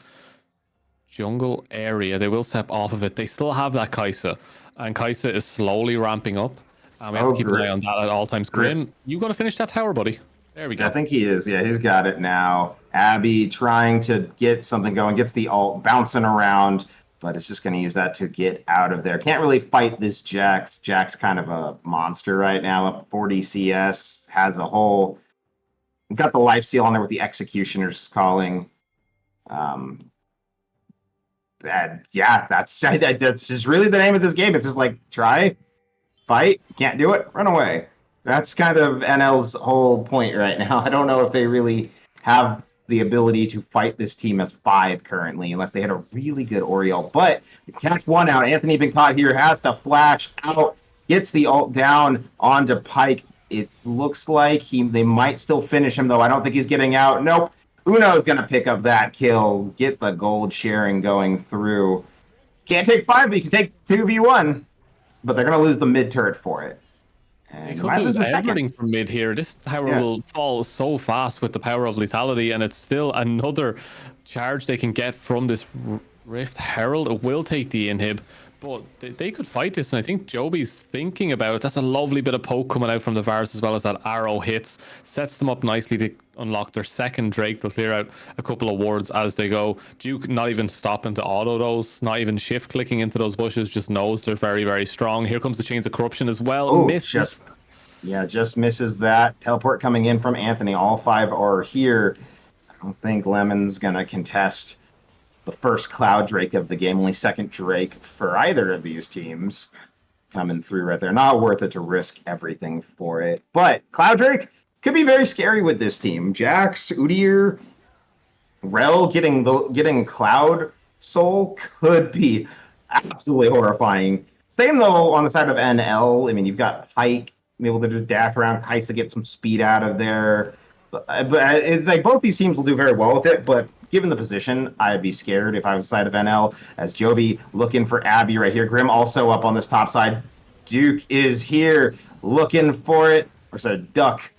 jungle area, they will step off of it. They still have that Kai'Sa, and Kai'Sa is slowly ramping up. We have to keep an eye on that at all times. Grim, you going to finish that tower, buddy? There we go. I think he is. Yeah, he's got it now. Abby trying to get something going, gets the ult bouncing around, but it's just going to use that to get out of there. Can't really fight this Jax. Jax kind of a monster right now, up 40 CS, has a whole... Got the life steal on there with the Executioner's calling. Yeah, that's just really the name of this game. It's just like, try, fight, can't do it, run away. That's kind of NL's whole point right now. I don't know if they really have the ability to fight this team as 5 currently, unless they had a really good Oriole. But catch one out. Anthony been caught here, has to flash out, gets the ult down onto Pyke. It looks like they might still finish him, though. I don't think he's getting out. Nope. Uno's going to pick up that kill, get the gold sharing going through. Can't take 5, but you can take 2v1. But they're going to lose the mid turret for it. They could lose everything from mid here. This tower will fall so fast with the power of lethality, and it's still another charge they can get from this Rift Herald. It will take the inhib, but they could fight this, and I think Joby's thinking about it. That's a lovely bit of poke coming out from the Varus, as well as that arrow hits. Sets them up nicely to unlock their second Drake. They'll clear out a couple of wards as they go. Duke not even stopping to auto those, not even shift clicking into those bushes, just knows they're very, very strong. Here comes the Chains of Corruption as well. Oh, misses. Just misses that. Teleport coming in from Anthony. All 5 are here. I don't think Lemon's going to contest the first Cloud Drake of the game. Only second Drake for either of these teams coming through right there. Not worth it to risk everything for it. But Cloud Drake could be very scary with this team. Jax, Udyr, Rel getting Cloud Soul could be absolutely horrifying. Same though on the side of NL. I mean, you've got Pyke able to just dash around, Kai'Sa to get some speed out of there. But it's like both these teams will do very well with it, but given the position, I'd be scared if I was the side of NL, as Joby looking for Abby right here. Grim also up on this top side. Duke is here looking for it. Or sorry, Duck.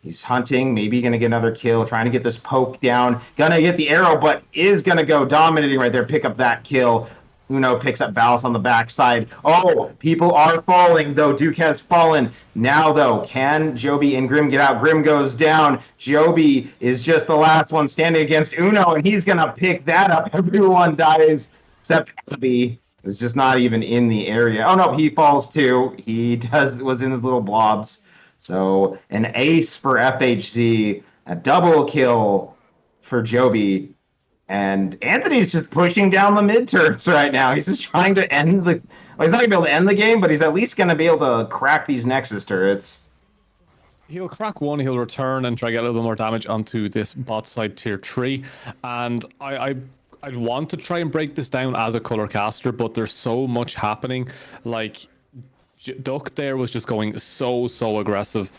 He's hunting, maybe going to get another kill, trying to get this poke down. Gonna get the arrow, but is going to go dominating right there, pick up that kill. Uno picks up Ballas on the backside. Oh, people are falling, though. Duke has fallen. Now, though, can Joby and Grim get out? Grim goes down. Joby is just the last one standing against Uno, and he's going to pick that up. Everyone dies except Abby. It's just not even in the area. Oh, no, he falls, too. He was in his little blobs. So, an ace for FHZ, a double kill for Joby. And Anthony's just pushing down the mid turrets right now. He's just trying to end the... Well, he's not going to be able to end the game, but he's at least going to be able to crack these Nexus turrets. He'll crack one, he'll return and try to get a little bit more damage onto this bot side tier 3. And I'd want to try and break this down as a color caster, but there's so much happening. Like, Duck there was just going so aggressive.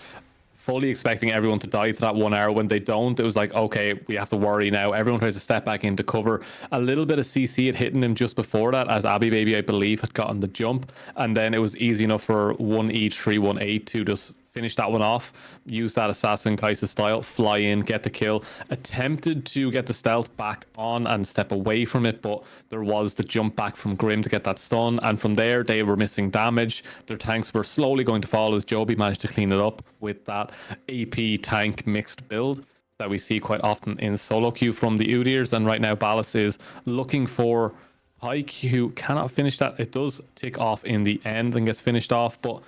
fully expecting everyone to die to that 1 hour. When they don't, it was like, okay, we have to worry now. Everyone tries to step back into cover. A little bit of CC had hitting him just before that, as Abby Baby, I believe, had gotten the jump. And then it was easy enough for 1E318 to just finish that one off, use that Assassin Kaisa style, fly in, get the kill, attempted to get the stealth back on and step away from it, but there was the jump back from Grim to get that stun, and from there they were missing damage. Their tanks were slowly going to fall as Joby managed to clean it up with that AP tank mixed build that we see quite often in solo queue from the Udyrs. And right now Ballas is looking for Pike, who cannot finish that. It does tick off in the end and gets finished off, but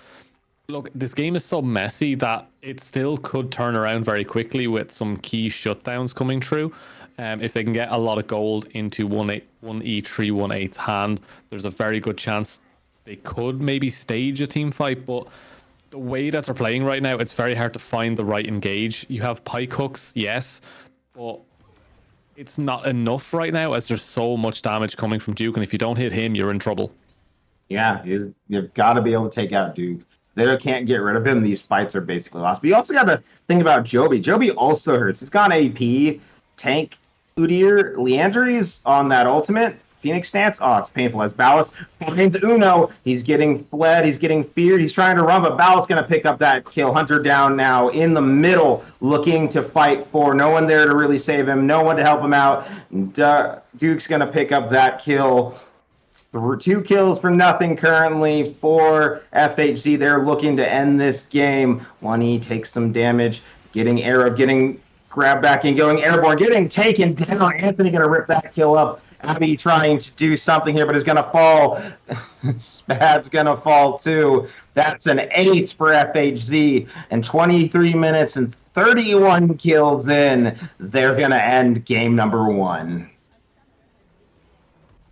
look, this game is so messy that it still could turn around very quickly with some key shutdowns coming through. If they can get a lot of gold into 1E318's hand, there's a very good chance they could maybe stage a team fight. But the way that they're playing right now, it's very hard to find the right engage. You have pike hooks, yes, but it's not enough right now as there's so much damage coming from Duke. And if you don't hit him, you're in trouble. Yeah, you've got to be able to take out Duke. They can't get rid of him. These fights are basically lost. But you also got to think about Joby. Joby also hurts. He's got AP, tank, Udyr, Leandry's on that ultimate. Phoenix stance. Oh, it's painful. As Ballas finds Uno, he's getting fled. He's getting feared. He's trying to run, but Ballas going to pick up that kill. Hunter down now in the middle, looking to fight for. No one there to really save him. No one to help him out. Duke's going to pick up that kill. 2 kills for nothing currently for FHC. They're looking to end this game. 1E takes some damage, getting arrow, getting grabbed back and going airborne, getting taken down. Anthony going to rip that kill up. Abby trying to do something here, but is going to fall. Spad's going to fall too. That's an 8 for FHZ. And 23 minutes and 31 kills in, they're going to end game number 1.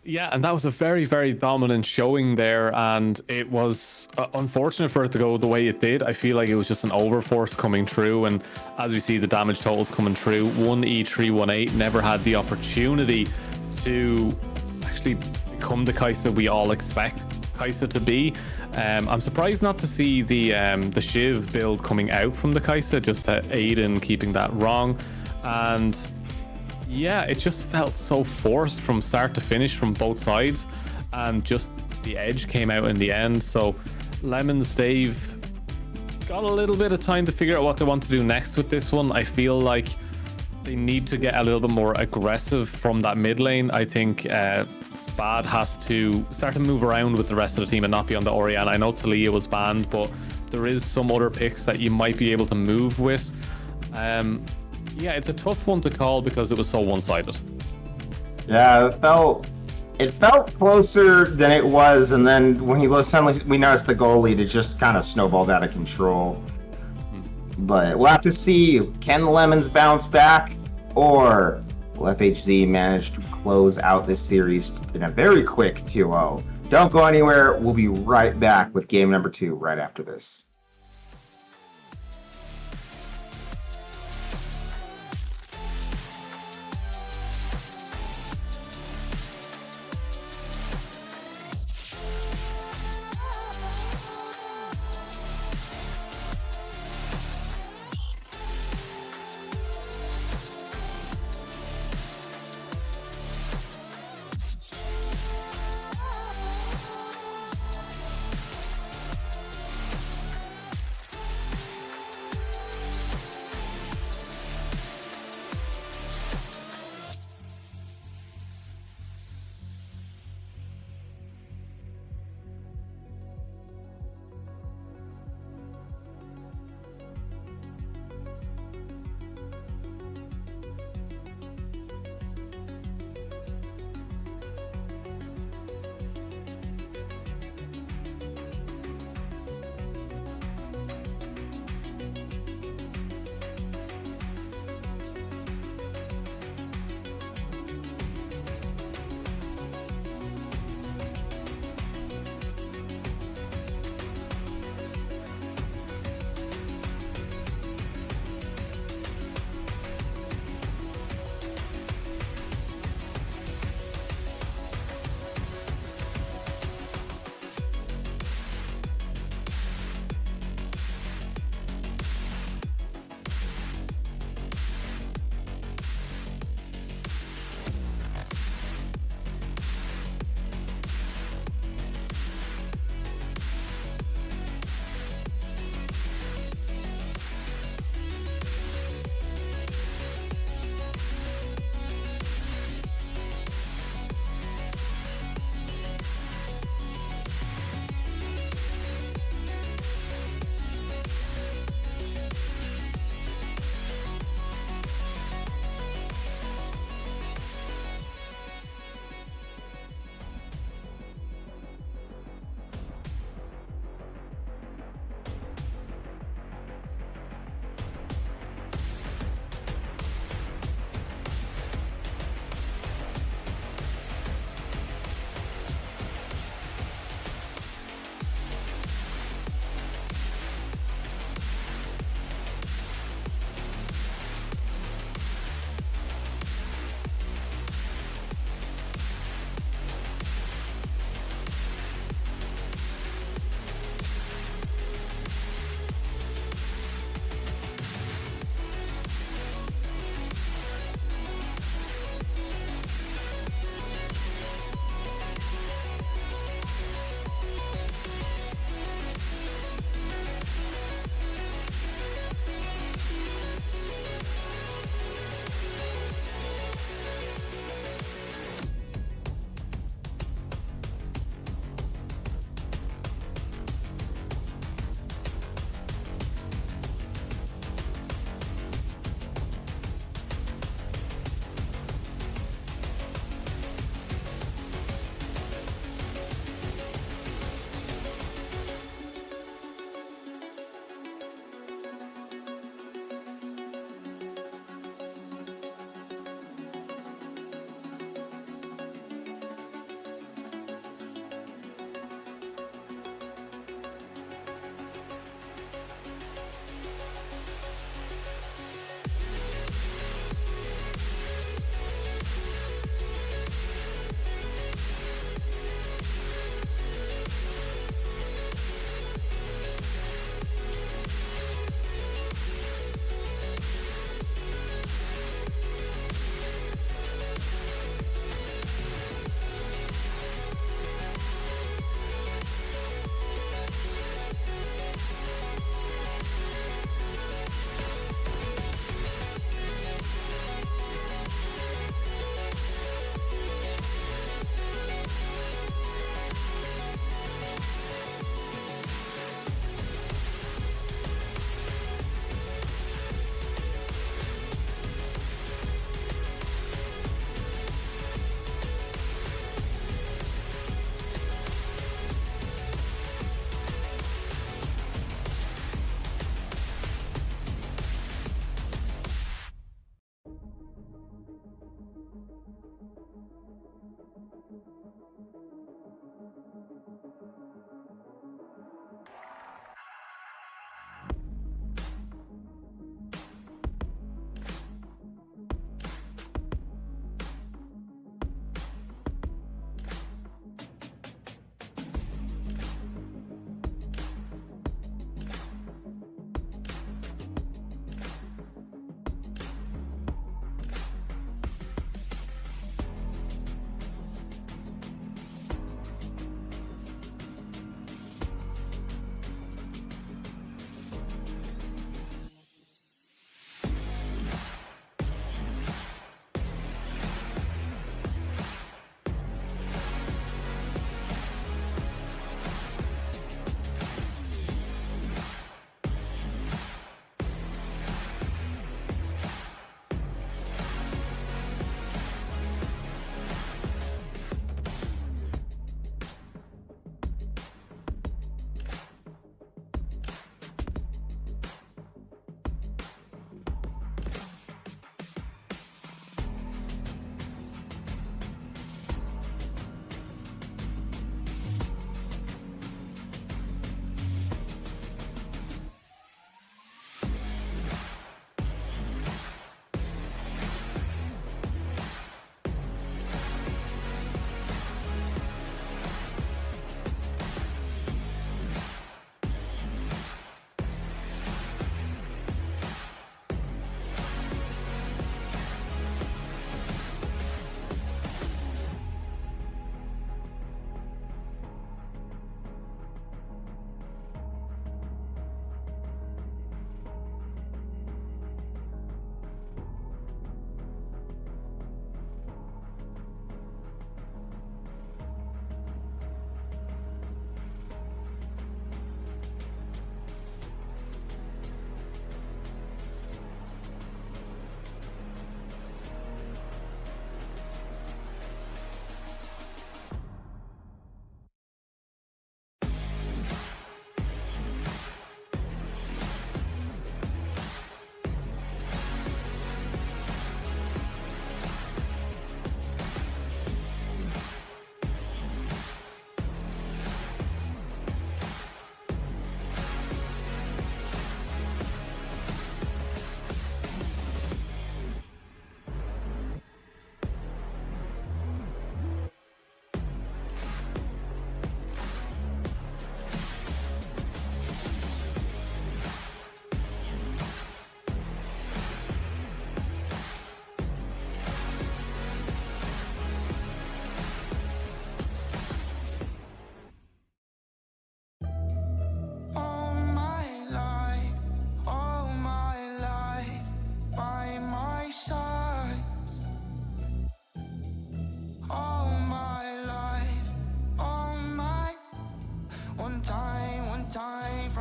Yeah, and that was a very, very dominant showing there, and it was unfortunate for it to go the way it did. I feel like it was just an overforce coming through, and as we see the damage totals coming through, 1E318 never had the opportunity to actually become the Kaisa we all expect Kaisa to be. I'm surprised not to see the Shiv build coming out from the Kaisa, just to aid in keeping that wrong. And yeah, it just felt so forced from start to finish from both sides, and just the edge came out in the end. So Lemons, they've got a little bit of time to figure out what they want to do next with this one. I feel like they need to get a little bit more aggressive from that mid lane. I think Spad has to start to move around with the rest of the team and not be on the Orianna. I know Talia was banned, but there is some other picks that you might be able to move with. Yeah, it's a tough one to call because it was so one-sided. Yeah, it felt closer than it was, and then when suddenly we noticed the goal lead, it just kind of snowballed out of control. But we'll have to see, can the Lemons bounce back, or will FHZ manage to close out this series in a very quick 2-0? Don't go anywhere. We'll be right back with game number 2 right after this.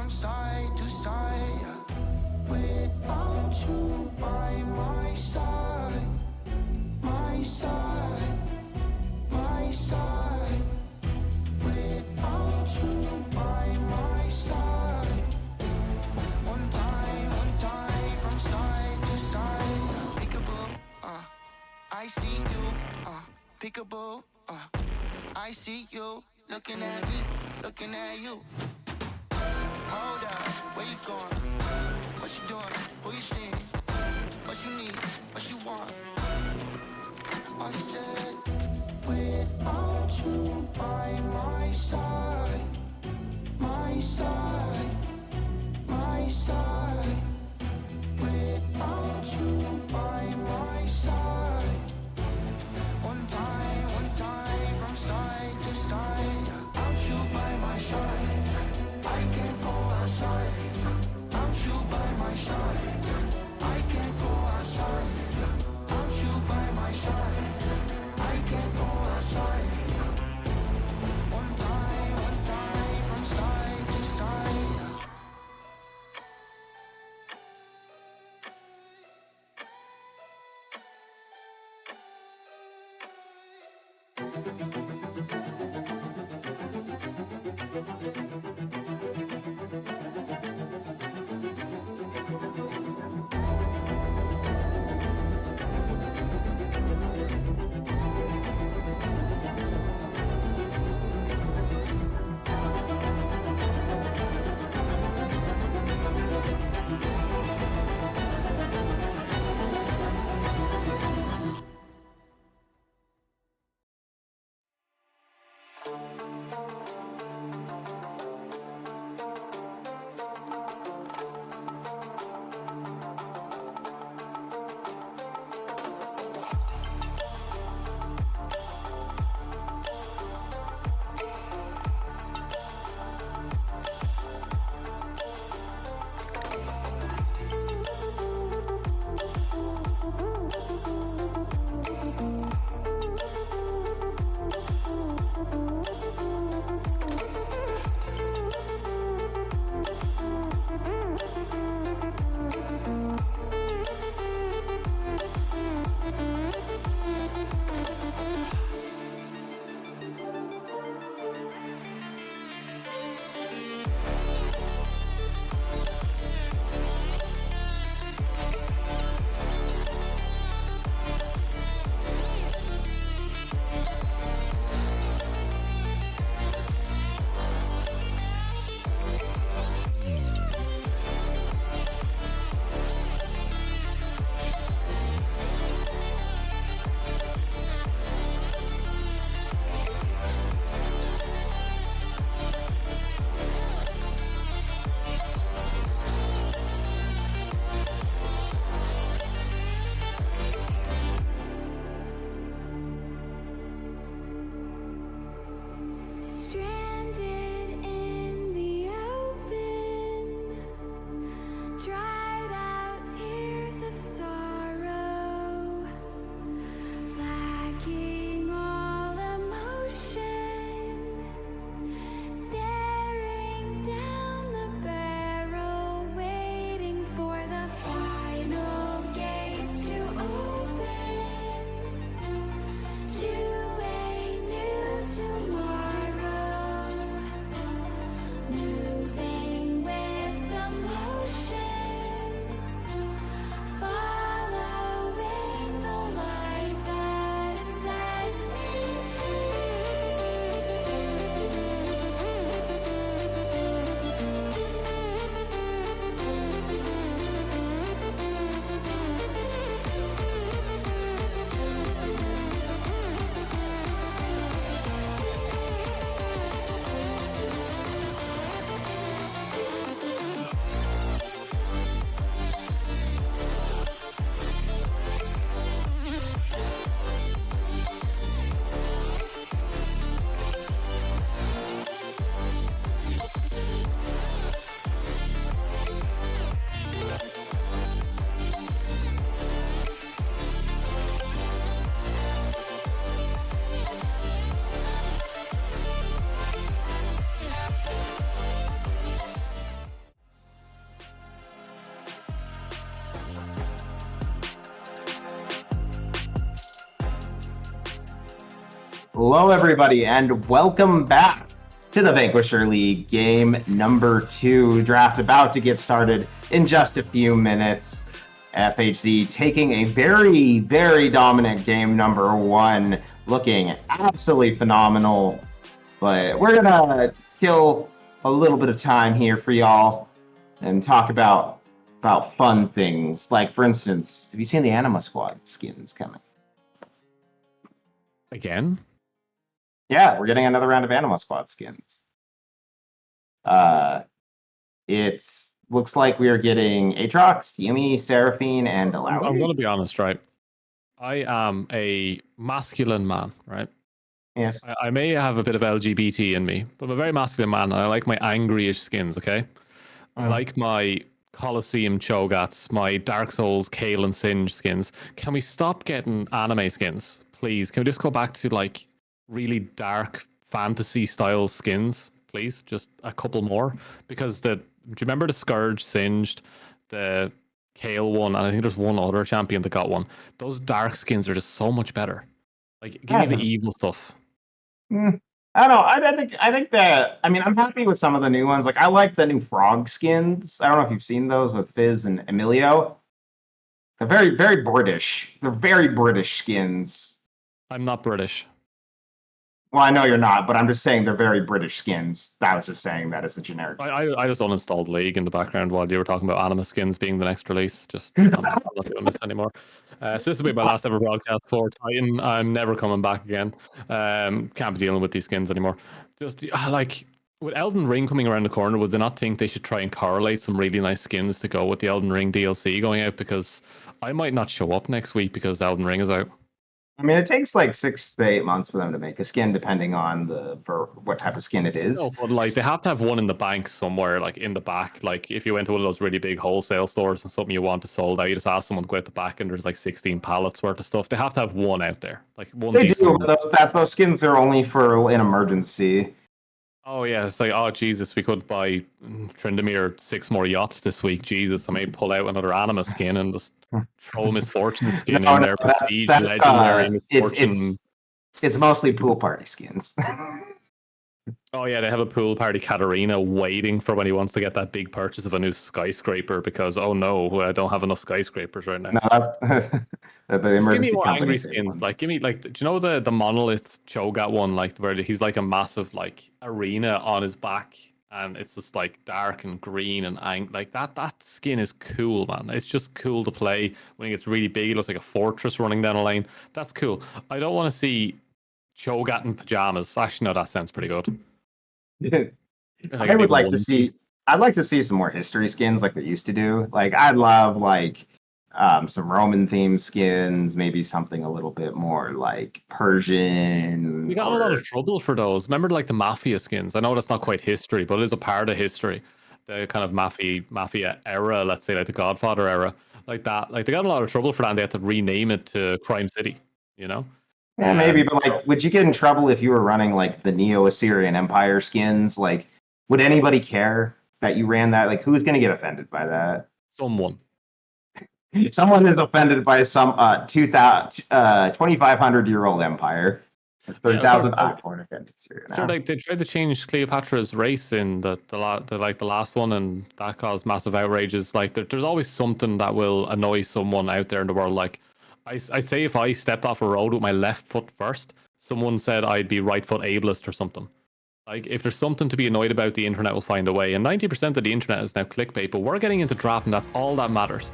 from side to side. Without you by my side, my side, my side. Without you by my side. One time from side to side. Peekaboo, I see you, peekaboo, I see you. Looking at me, looking at you. Hold up, where you going? What you doing? Who you seeing? What you need? What you want? I said, without you by my side, my side, my side. Without you by my side. One time from side to side. Without you by my side, I can't go outside. Without you by my side, I can't go outside. Without you by my side, I can't go outside. One time from side to side. Hello, everybody, and welcome back to the Vanquisher League game number 2. Draft about to get started in just a few minutes. FHZ taking a very, very dominant game number 1, looking absolutely phenomenal. But we're gonna kill a little bit of time here for y'all and talk about fun things. Like, for instance, have you seen the Anima Squad skins coming? Again? Yeah, we're getting another round of Anima Squad skins. It looks like we are getting Aatrox, Yumi, Seraphine, and Alawi. I'm going to be honest, right? I am a masculine man, right? Yes. I may have a bit of LGBT in me, but I'm a very masculine man, and I like my angry-ish skins, okay? I like my Colosseum Chogats, my Dark Souls Kale and Singe skins. Can we stop getting anime skins, please? Can we just go back to, like, really dark fantasy-style skins, please? Just a couple more? Because do you remember the Scourge Singed, the Kale one, and I think there's one other champion that got one. Those dark skins are just so much better. Like, give me the evil stuff. I don't know. I think that, I mean, I'm happy with some of the new ones. Like, I like the new frog skins. I don't know if you've seen those with Fizz and Emilio. They're very, very British. They're very British skins. I'm not British. Well, I know you're not, but I'm just saying they're very British skins. I was just saying that as a generic. I just uninstalled League in the background while you were talking about anima skins being the next release. Just I'm not doing this anymore. So this will be my last ever broadcast for Titan. I'm never coming back again. Can't be dealing with these skins anymore. Just like with Elden Ring coming around the corner, would they not think they should try and correlate some really nice skins to go with the Elden Ring DLC going out? Because I might not show up next week because Elden Ring is out. I mean, it takes like 6 to 8 months for them to make a skin, depending on for what type of skin it is. No, but like they have to have one in the bank somewhere, like in the back. Like if you went to one of those really big wholesale stores and something you want to sold out, you just ask someone to go out the back and there's like 16 pallets worth of stuff. They have to have one out there, like one. They decent do, but those skins are only for an emergency. Oh yeah, it's like, oh Jesus, we could buy Tryndamere 6 more yachts this week. Jesus, I may pull out another anima skin and just throw a misfortune skin in there. Prestige, legendary misfortune. It's mostly pool party skins. Oh yeah, they have a pool party Katarina waiting for when he wants to get that big purchase of a new skyscraper because oh no, I don't have enough skyscrapers right now. No, the emergency give me more company angry skins. Like give me like, do you know the monolith Cho'Gath one, like where he's like a massive like arena on his back and it's just like dark and green and like that skin is cool, man. It's just cool to play when it gets really big. It looks like a fortress running down a lane. That's cool. I don't want to see Cho'Gath in pajamas. Actually, no, that sounds pretty good. I would like to see. I'd like to see some more history skins like they used to do. Like I'd love like some Roman themed skins, maybe something a little bit more like Persian. You got a lot of trouble for those. Remember, like the mafia skins. I know that's not quite history, but it is a part of history. The kind of mafia era, let's say, like the Godfather era, like that. Like they got a lot of trouble for that. And they had to rename it to Crime City. You know. Yeah, maybe, but like, would you get in trouble if you were running like the Neo-Assyrian Empire skins? Like, would anybody care that you ran that? Like, who's going to get offended by that? Someone is offended by some 2,500-year-old empire. 30,000 Sure, like they tried to change Cleopatra's race in the last one, and that caused massive outrages. Like there's always something that will annoy someone out there in the world. Like I say, if I stepped off a road with my left foot first, someone said I'd be right foot ableist or something. Like if there's something to be annoyed about, the internet will find a way. And 90% of the internet is now clickbait, but we're getting into draft, and that's all that matters.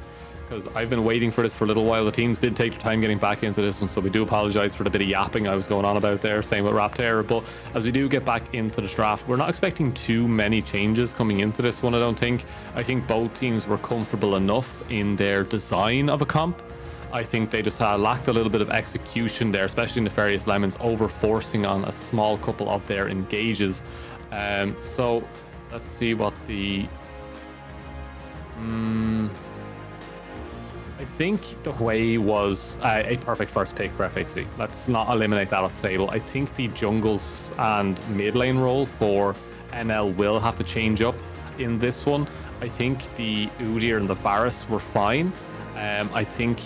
Because I've been waiting for this for a little while. The teams did take their time getting back into this one, so we do apologize for the bit of yapping I was going on about there, same with Raptor. But as we do get back into the draft, we're not expecting too many changes coming into this one, I don't think. I think both teams were comfortable enough in their design of a comp. I think they just lacked a little bit of execution there, especially Nefarious Lemons over forcing on a small couple of their engages. So let's see what the... I think the Hui was a perfect first pick for FHC. Let's not eliminate that off the table. I think the jungles and mid lane role for NL will have to change up in this one. I think the Udyr and the Varus were fine. I think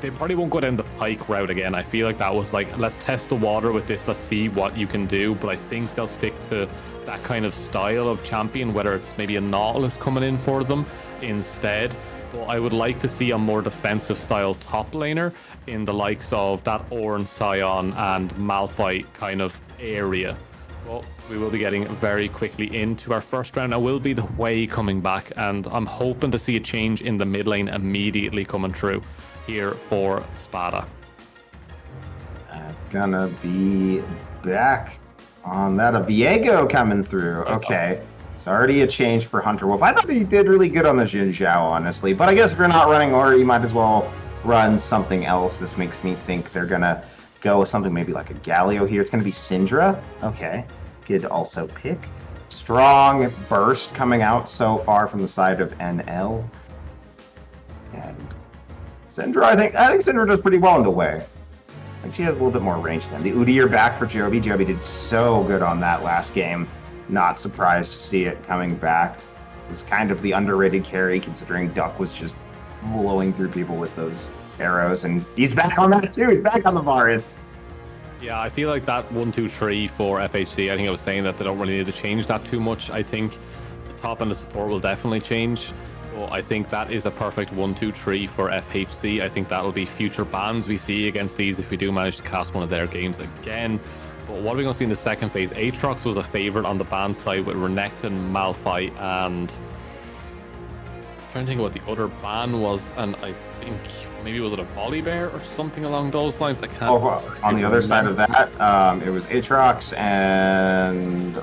they probably won't go down the Pike route again. I feel like that was like, let's test the water with this, let's see what you can do. But I think they'll stick to that kind of style of champion, whether it's maybe a Nautilus coming in for them instead. But I would like to see a more defensive style top laner in the likes of that Ornn, Scion, and Malphite kind of area. Well, we will be getting very quickly into our first round. It will be the Way coming back, and I'm hoping to see a change in the mid lane immediately coming through here for Spada. Gonna be back on that. A Viego coming through. Okay. It's already a change for Hunter Wolf. I thought he did really good on the Jin Zhao, honestly. But I guess if you're not running Aura, you might as well run something else. This makes me think they're gonna go with something maybe like a Galio here. It's gonna be Syndra. Okay. Good also pick. Strong burst coming out so far from the side of NL. And Syndra, I think Syndra does pretty well in the Way. I think she has a little bit more range than the Udyr back for Joby. Joby did so good on that last game. Not surprised to see it coming back. It was kind of the underrated carry, considering Duck was just blowing through people with those arrows, and he's back on that too. He's back on the Varus. Yeah, I feel like that 1-2-3 for FHC, I think I was saying that they don't really need to change that too much. I think the top and the support will definitely change. But I think that is a perfect 1-2-3 for FHC. I think that'll be future bans we see against these if we do manage to cast one of their games again. But what are we going to see in the second phase? Aatrox was a favorite on the ban side with Renekton, Malphite, and I'm trying to think what the other ban was, and I think maybe was it a Volibear or something along those lines? I can't. On the other side of that, it was Aatrox and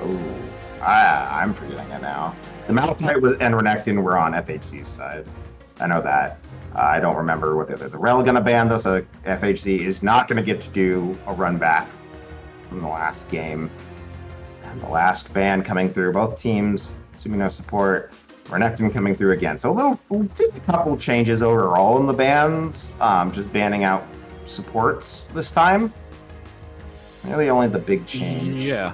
I'm forgetting it now. The Malphite and Renekton were on FHC's side. I know that. I don't remember what the Rel gonna ban though, so FHC is not gonna get to do a run back from the last game. And the last ban coming through, both teams, assuming no support. Renekton coming through again. So just a couple changes overall in the bans. Just banning out supports this time. Really only the big change. Yeah.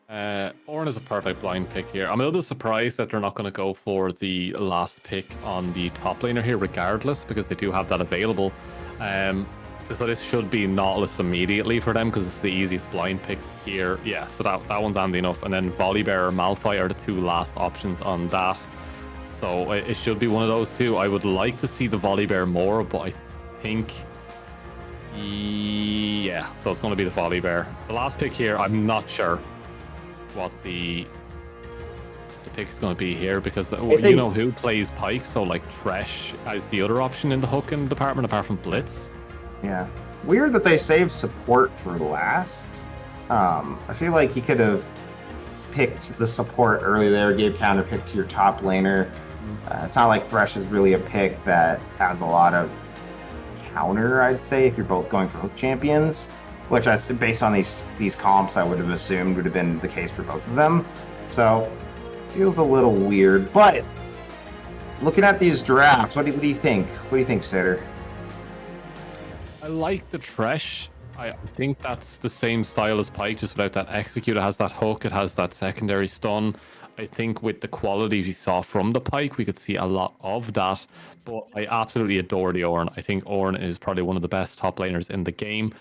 Ornn is a perfect blind pick here. I'm a little bit surprised that they're not going to go for the last pick on the top laner here regardless, because they do have that available. So this should be Nautilus immediately for them because it's the easiest blind pick here. Yeah, so that one's handy enough. And then Volibear or Malphite are the two last options on that. So it should be one of those two. I would like to see the Volibear more, but I think... Yeah, so it's going to be the Volibear. The last pick here, I'm not sure what the pick is going to be here because you know who plays Pike, so like Thresh is the other option in the hooking department apart from Blitz. Yeah. Weird that they saved support for last. I feel like he could have picked the support early there, gave counter pick to your top laner. It's not like Thresh is really a pick that has a lot of counter, I'd say, if you're both going for hook champions, which based on these comps, I would have assumed would have been the case for both of them. So, feels a little weird. But, looking at these drafts, what do you think? What do you think, Sitter? I like the Thresh. I think that's the same style as Pike, just without that execute. It has that hook, it has that secondary stun. I think with the quality we saw from the Pike, we could see a lot of that. But I absolutely adore the Ornn. I think Ornn is probably one of the best top laners in the game.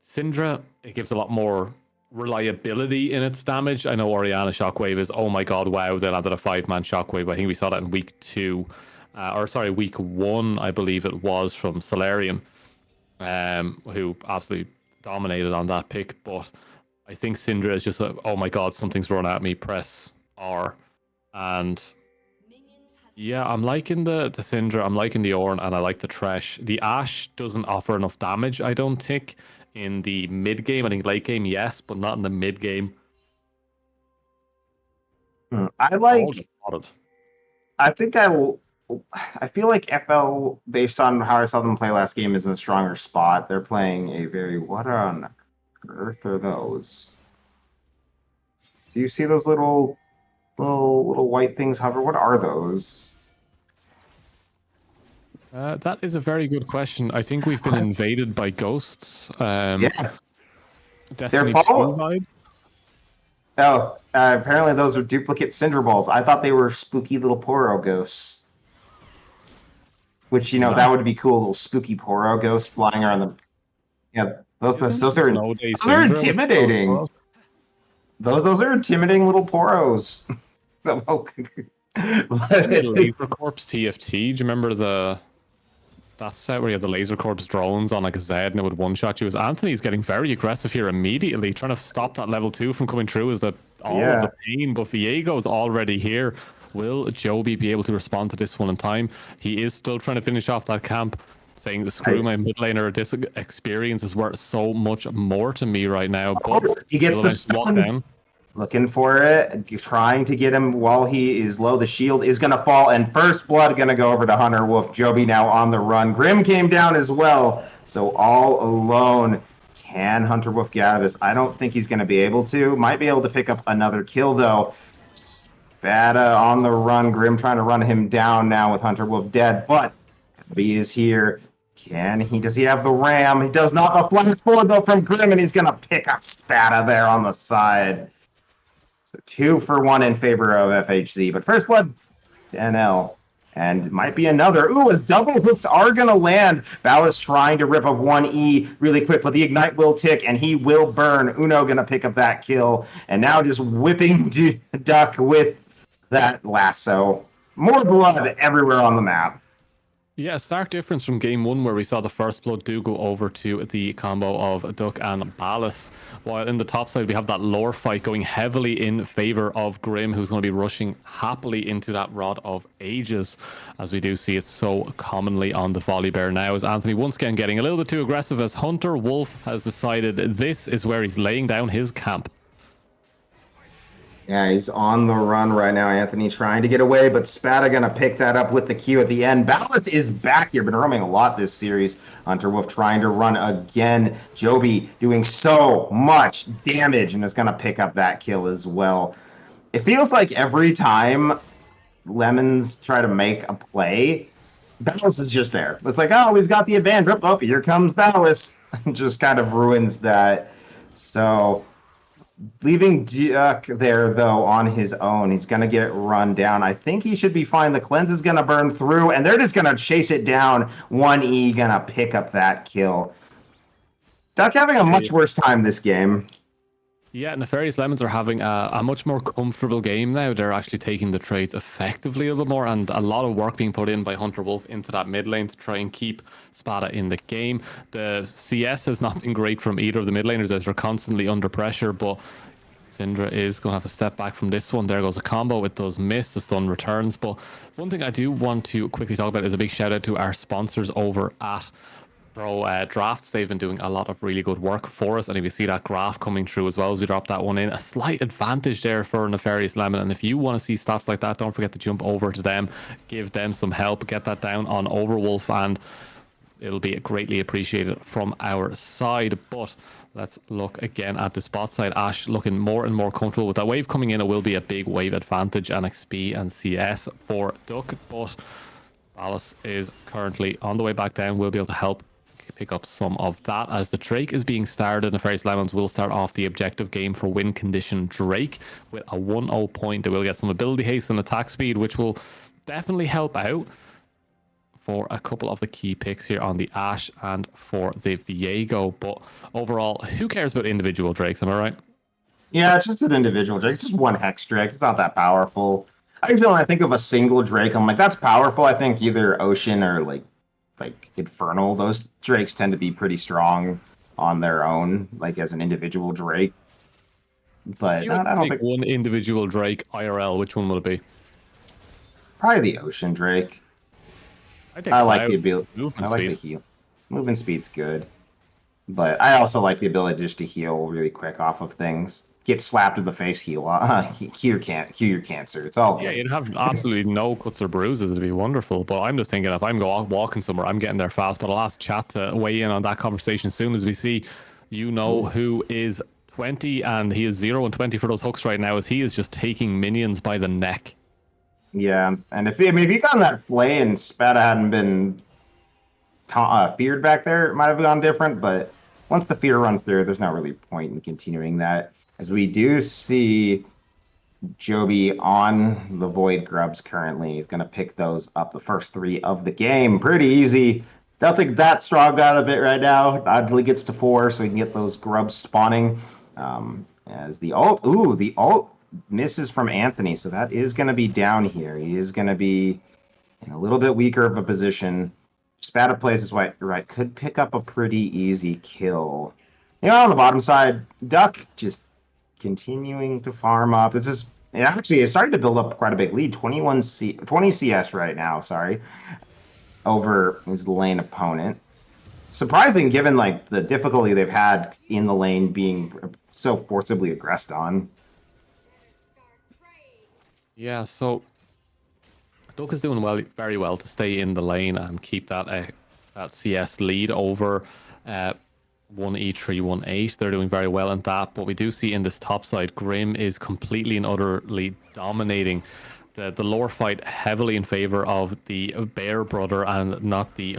Syndra, it gives a lot more reliability in its damage. I know Orianna Shockwave is, oh my god, wow, they landed a 5-man Shockwave. I think we saw that in week 2. Week 1, I believe it was, from Solarium. Who absolutely dominated on that pick, but I think Syndra is just oh my god, something's run at me, press R. And yeah, I'm liking the Syndra, I'm liking the Ornn, and I like the Thresh. The Ashe doesn't offer enough damage, I don't think, in the mid game. I think late game, yes, but not in the mid game. I feel like FL, based on how I saw them play last game, is in a stronger spot. They're playing a very... What on earth are those? Do you see those little white things hover? What are those? That is a very good question. I think we've been invaded by ghosts. Yeah. Destiny 2 vibes. Oh, apparently those are duplicate Cinder Balls. I thought they were spooky little Poro ghosts. which, you know, that would be cool. A little spooky Poro ghost flying around the... Yeah, those Isn't are, it Snow Day those are syndrome? intimidating. Those are intimidating little Poros. Maybe Laser Corps TFT. Do you remember that set where you had the Laser Corps drones on like a Z and it would one-shot you? As Anthony's getting very aggressive here immediately, trying to stop that level 2 from coming through. Is that all of the pain? But Viego's already here. Will Joby be able to respond to this one in time? He is still trying to finish off that camp, saying, screw my mid laner, this experience is worth so much more to me right now. But he gets the stun. Looking for it, trying to get him while he is low. The shield is going to fall, and first blood going to go over to Hunter Wolf. Joby now on the run. Grim came down as well, so all alone. Can Hunter Wolf get out of this? I don't think he's going to be able to. Might be able to pick up another kill, though. Spada on the run. Grim trying to run him down now with Hunter Wolf dead, but B is here. Does he have the ram? He does not. A flash forward, though, from Grim, and he's going to pick up Spada there on the side. 2 for 1 in favor of FHZ, but first blood to NL. And might be another. Ooh, as double hooks are going to land. Ballas trying to rip up 1E really quick, but the Ignite will tick, and he will burn. Uno going to pick up that kill. And now just whipping Duck with that lasso. More blood everywhere on the map. Yeah, stark difference from game 1 where we saw the first blood do go over to the combo of Duck and Ballas. While in the top side we have that lore fight going heavily in favor of Grim, who's going to be rushing happily into that Rod of Ages, as we do see it so commonly on the Volibear now. As Anthony once again getting a little bit too aggressive, as Hunter Wolf has decided this is where he's laying down his camp. Yeah, he's on the run right now. Anthony trying to get away, but Spada going to pick that up with the Q at the end. Ballas is back here, been roaming a lot this series. Hunter Wolf trying to run again. Joby doing so much damage and is going to pick up that kill as well. It feels like every time Lemons try to make a play, Ballas is just there. It's like, oh, we've got the advantage. Oh, here comes Ballas. Just kind of ruins that. So... leaving Duck there, though, on his own. He's going to get run down. I think he should be fine. The cleanse is going to burn through, and they're just going to chase it down. 1E going to pick up that kill. Duck having a much worse time this game. Yeah, Nefarious Lemons are having a much more comfortable game now. They're actually taking the trades effectively a little more, and a lot of work being put in by Hunter Wolf into that mid lane to try and keep Spada in the game. The CS has not been great from either of the mid laners as they're constantly under pressure, but Syndra is going to have to step back from this one. There goes a combo. It does miss. The stun returns. But one thing I do want to quickly talk about is a big shout out to our sponsors over at Pro Drafts. They've been doing a lot of really good work for us, and if you see that graph coming through as well as we drop that one in, a slight advantage there for Nefarious Lemon. And if you want to see stuff like that, don't forget to jump over to them, give them some help, get that down on Overwolf, and it'll be greatly appreciated from our side. But let's look again at the spot side. Ash looking more and more comfortable with that wave coming in. It will be a big wave advantage and XP and CS for Duck, but Ballas is currently on the way back down. We'll be able to help pick up some of that as the Drake is being started. Nefarious Lemons will start off the objective game for win condition Drake with a 1-0 point. They will get some ability haste and attack speed, which will definitely help out for a couple of the key picks here on the Ashe and for the Viego. But overall, who cares about individual Drakes? Am I right? Yeah, it's just an individual Drake. It's just one Hex Drake. It's not that powerful. I usually, when I think of a single Drake, I'm like, that's powerful. I think either Ocean or like Infernal. Those Drakes tend to be pretty strong on their own, like as an individual Drake. But if you I don't think one individual Drake IRL, which one will it be? Probably the Ocean Drake. I like the ability. I like the heal. Movement speed's good, but I also like the ability just to heal really quick off of things. Get slapped in the face, heal your cancer. It's all good. Yeah, you'd have absolutely no cuts or bruises. It'd be wonderful. But I'm just thinking, if I'm walking somewhere, I'm getting there fast. But I'll ask chat to weigh in on that conversation as soon as we see, who is 20 and he is 0 and 20 for those hooks right now, as he is just taking minions by the neck. Yeah, and if you got that play and Spada hadn't been feared back there, it might have gone different. But once the fear runs through, there's not really a point in continuing that. As we do see Joby on the Void Grubs currently. He's going to pick those up, the first 3 of the game. Pretty easy. Nothing that strong out of it right now. Until he gets to 4, so he can get those grubs spawning. As the ult, the ult misses from Anthony, so that is going to be down here. He is going to be in a little bit weaker of a position. Spada plays his right, could pick up a pretty easy kill. On the bottom side, Duck just continuing to farm up. This is actually it's starting to build up quite a big lead. 20 CS right now, sorry, over his lane opponent. Surprising given like the difficulty they've had in the lane being so forcibly aggressed on. Yeah, so Duck is doing very well to stay in the lane and keep that CS lead over 1E318. They're doing very well in that, but we do see in this top side, Grim is completely and utterly dominating the lore fight heavily in favor of the Bear brother and not the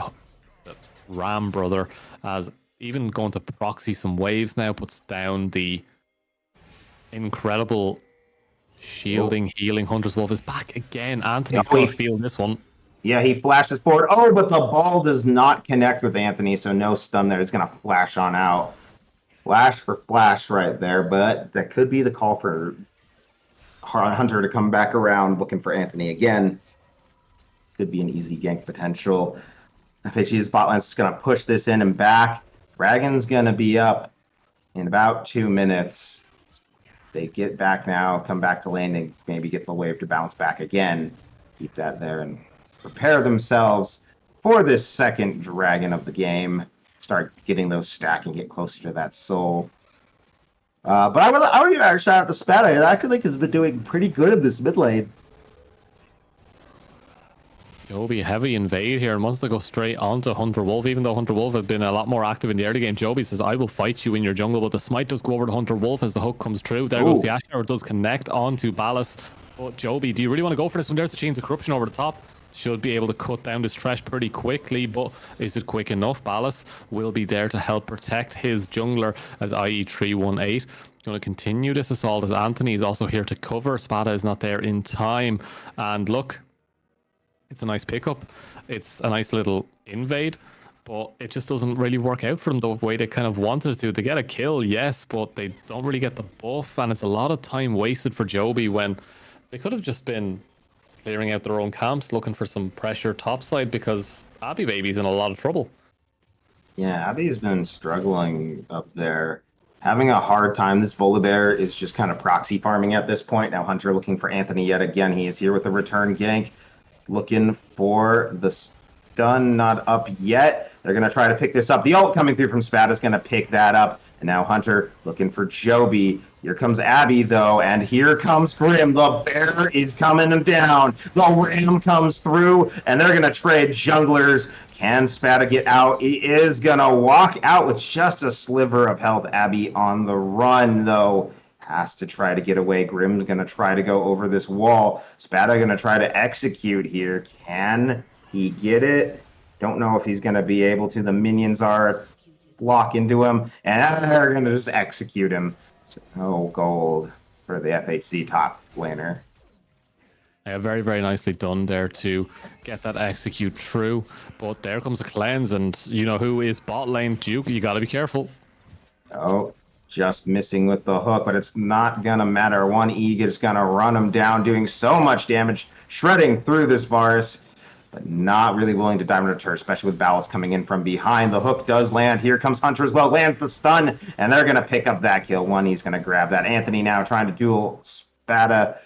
Ram brother, as even going to proxy some waves now puts down the incredible shielding, healing. Hunter's Wolf is back again. Anthony's going to feel this one. Yeah, he flashes forward. Oh, but the ball does not connect with Anthony, so no stun there. He's going to flash on out. Flash for flash right there, but that could be the call for Hunter to come back around looking for Anthony again. Could be an easy gank potential. FHC's bot lane's just going to push this in and back. Dragon's going to be up in about 2 minutes. They get back now, come back to lane, and maybe get the wave to bounce back again. Keep that there and prepare themselves for this second dragon of the game. Start getting those stack and get closer to that soul. But I would give a shout out to Spada. I actually think has been doing pretty good in this mid lane. Joby heavy invade here and wants to go straight onto Hunter Wolf, even though Hunter Wolf has been a lot more active in the early game. Joby says, I will fight you in your jungle, but the smite does go over to Hunter Wolf as the hook comes through. There goes the Ash Tower, does connect onto Ballas. But Joby, do you really want to go for this one? There's the Chains of Corruption over the top. Should be able to cut down this trash pretty quickly, but is it quick enough? Ballas will be there to help protect his jungler as IE318. Going to continue this assault as Anthony is also here to cover. Spada is not there in time. And look, it's a nice pickup. It's a nice little invade, but it just doesn't really work out for them the way they kind of wanted to. They get a kill, yes, but they don't really get the buff, and it's a lot of time wasted for Joby when they could have just been clearing out their own camps, looking for some pressure topside, because Abby Baby's in a lot of trouble. Yeah, Abby's been struggling up there. Having a hard time. This Volibear is just kind of proxy farming at this point. Now Hunter looking for Anthony yet again. He is here with a return gank. Looking for the stun, not up yet. They're going to try to pick this up. The ult coming through from Spat is going to pick that up. And now Hunter looking for Joby. Here comes Abby, though, and here comes Grim. The bear is coming down. The ram comes through, and they're going to trade junglers. Can Spada get out? He is going to walk out with just a sliver of health. Abby on the run, though. Has to try to get away. Grim's going to try to go over this wall. Spada going to try to execute here. Can he get it? Don't know if he's going to be able to. The minions are lock into him, and they're going to just execute him. So, gold for the FHC top laner. Yeah, very, very nicely done there to get that execute through. But there comes a cleanse, and you know who is bot lane? Duke, you got to be careful. Oh, just missing with the hook, but it's not going to matter. One E is going to run him down, doing so much damage, shredding through this Varus, but not really willing to dive into turret, especially with Ballas coming in from behind. The hook does land. Here comes Hunter as well, lands the stun, and they're going to pick up that kill. One E's going to grab that. Anthony now trying to duel Spada,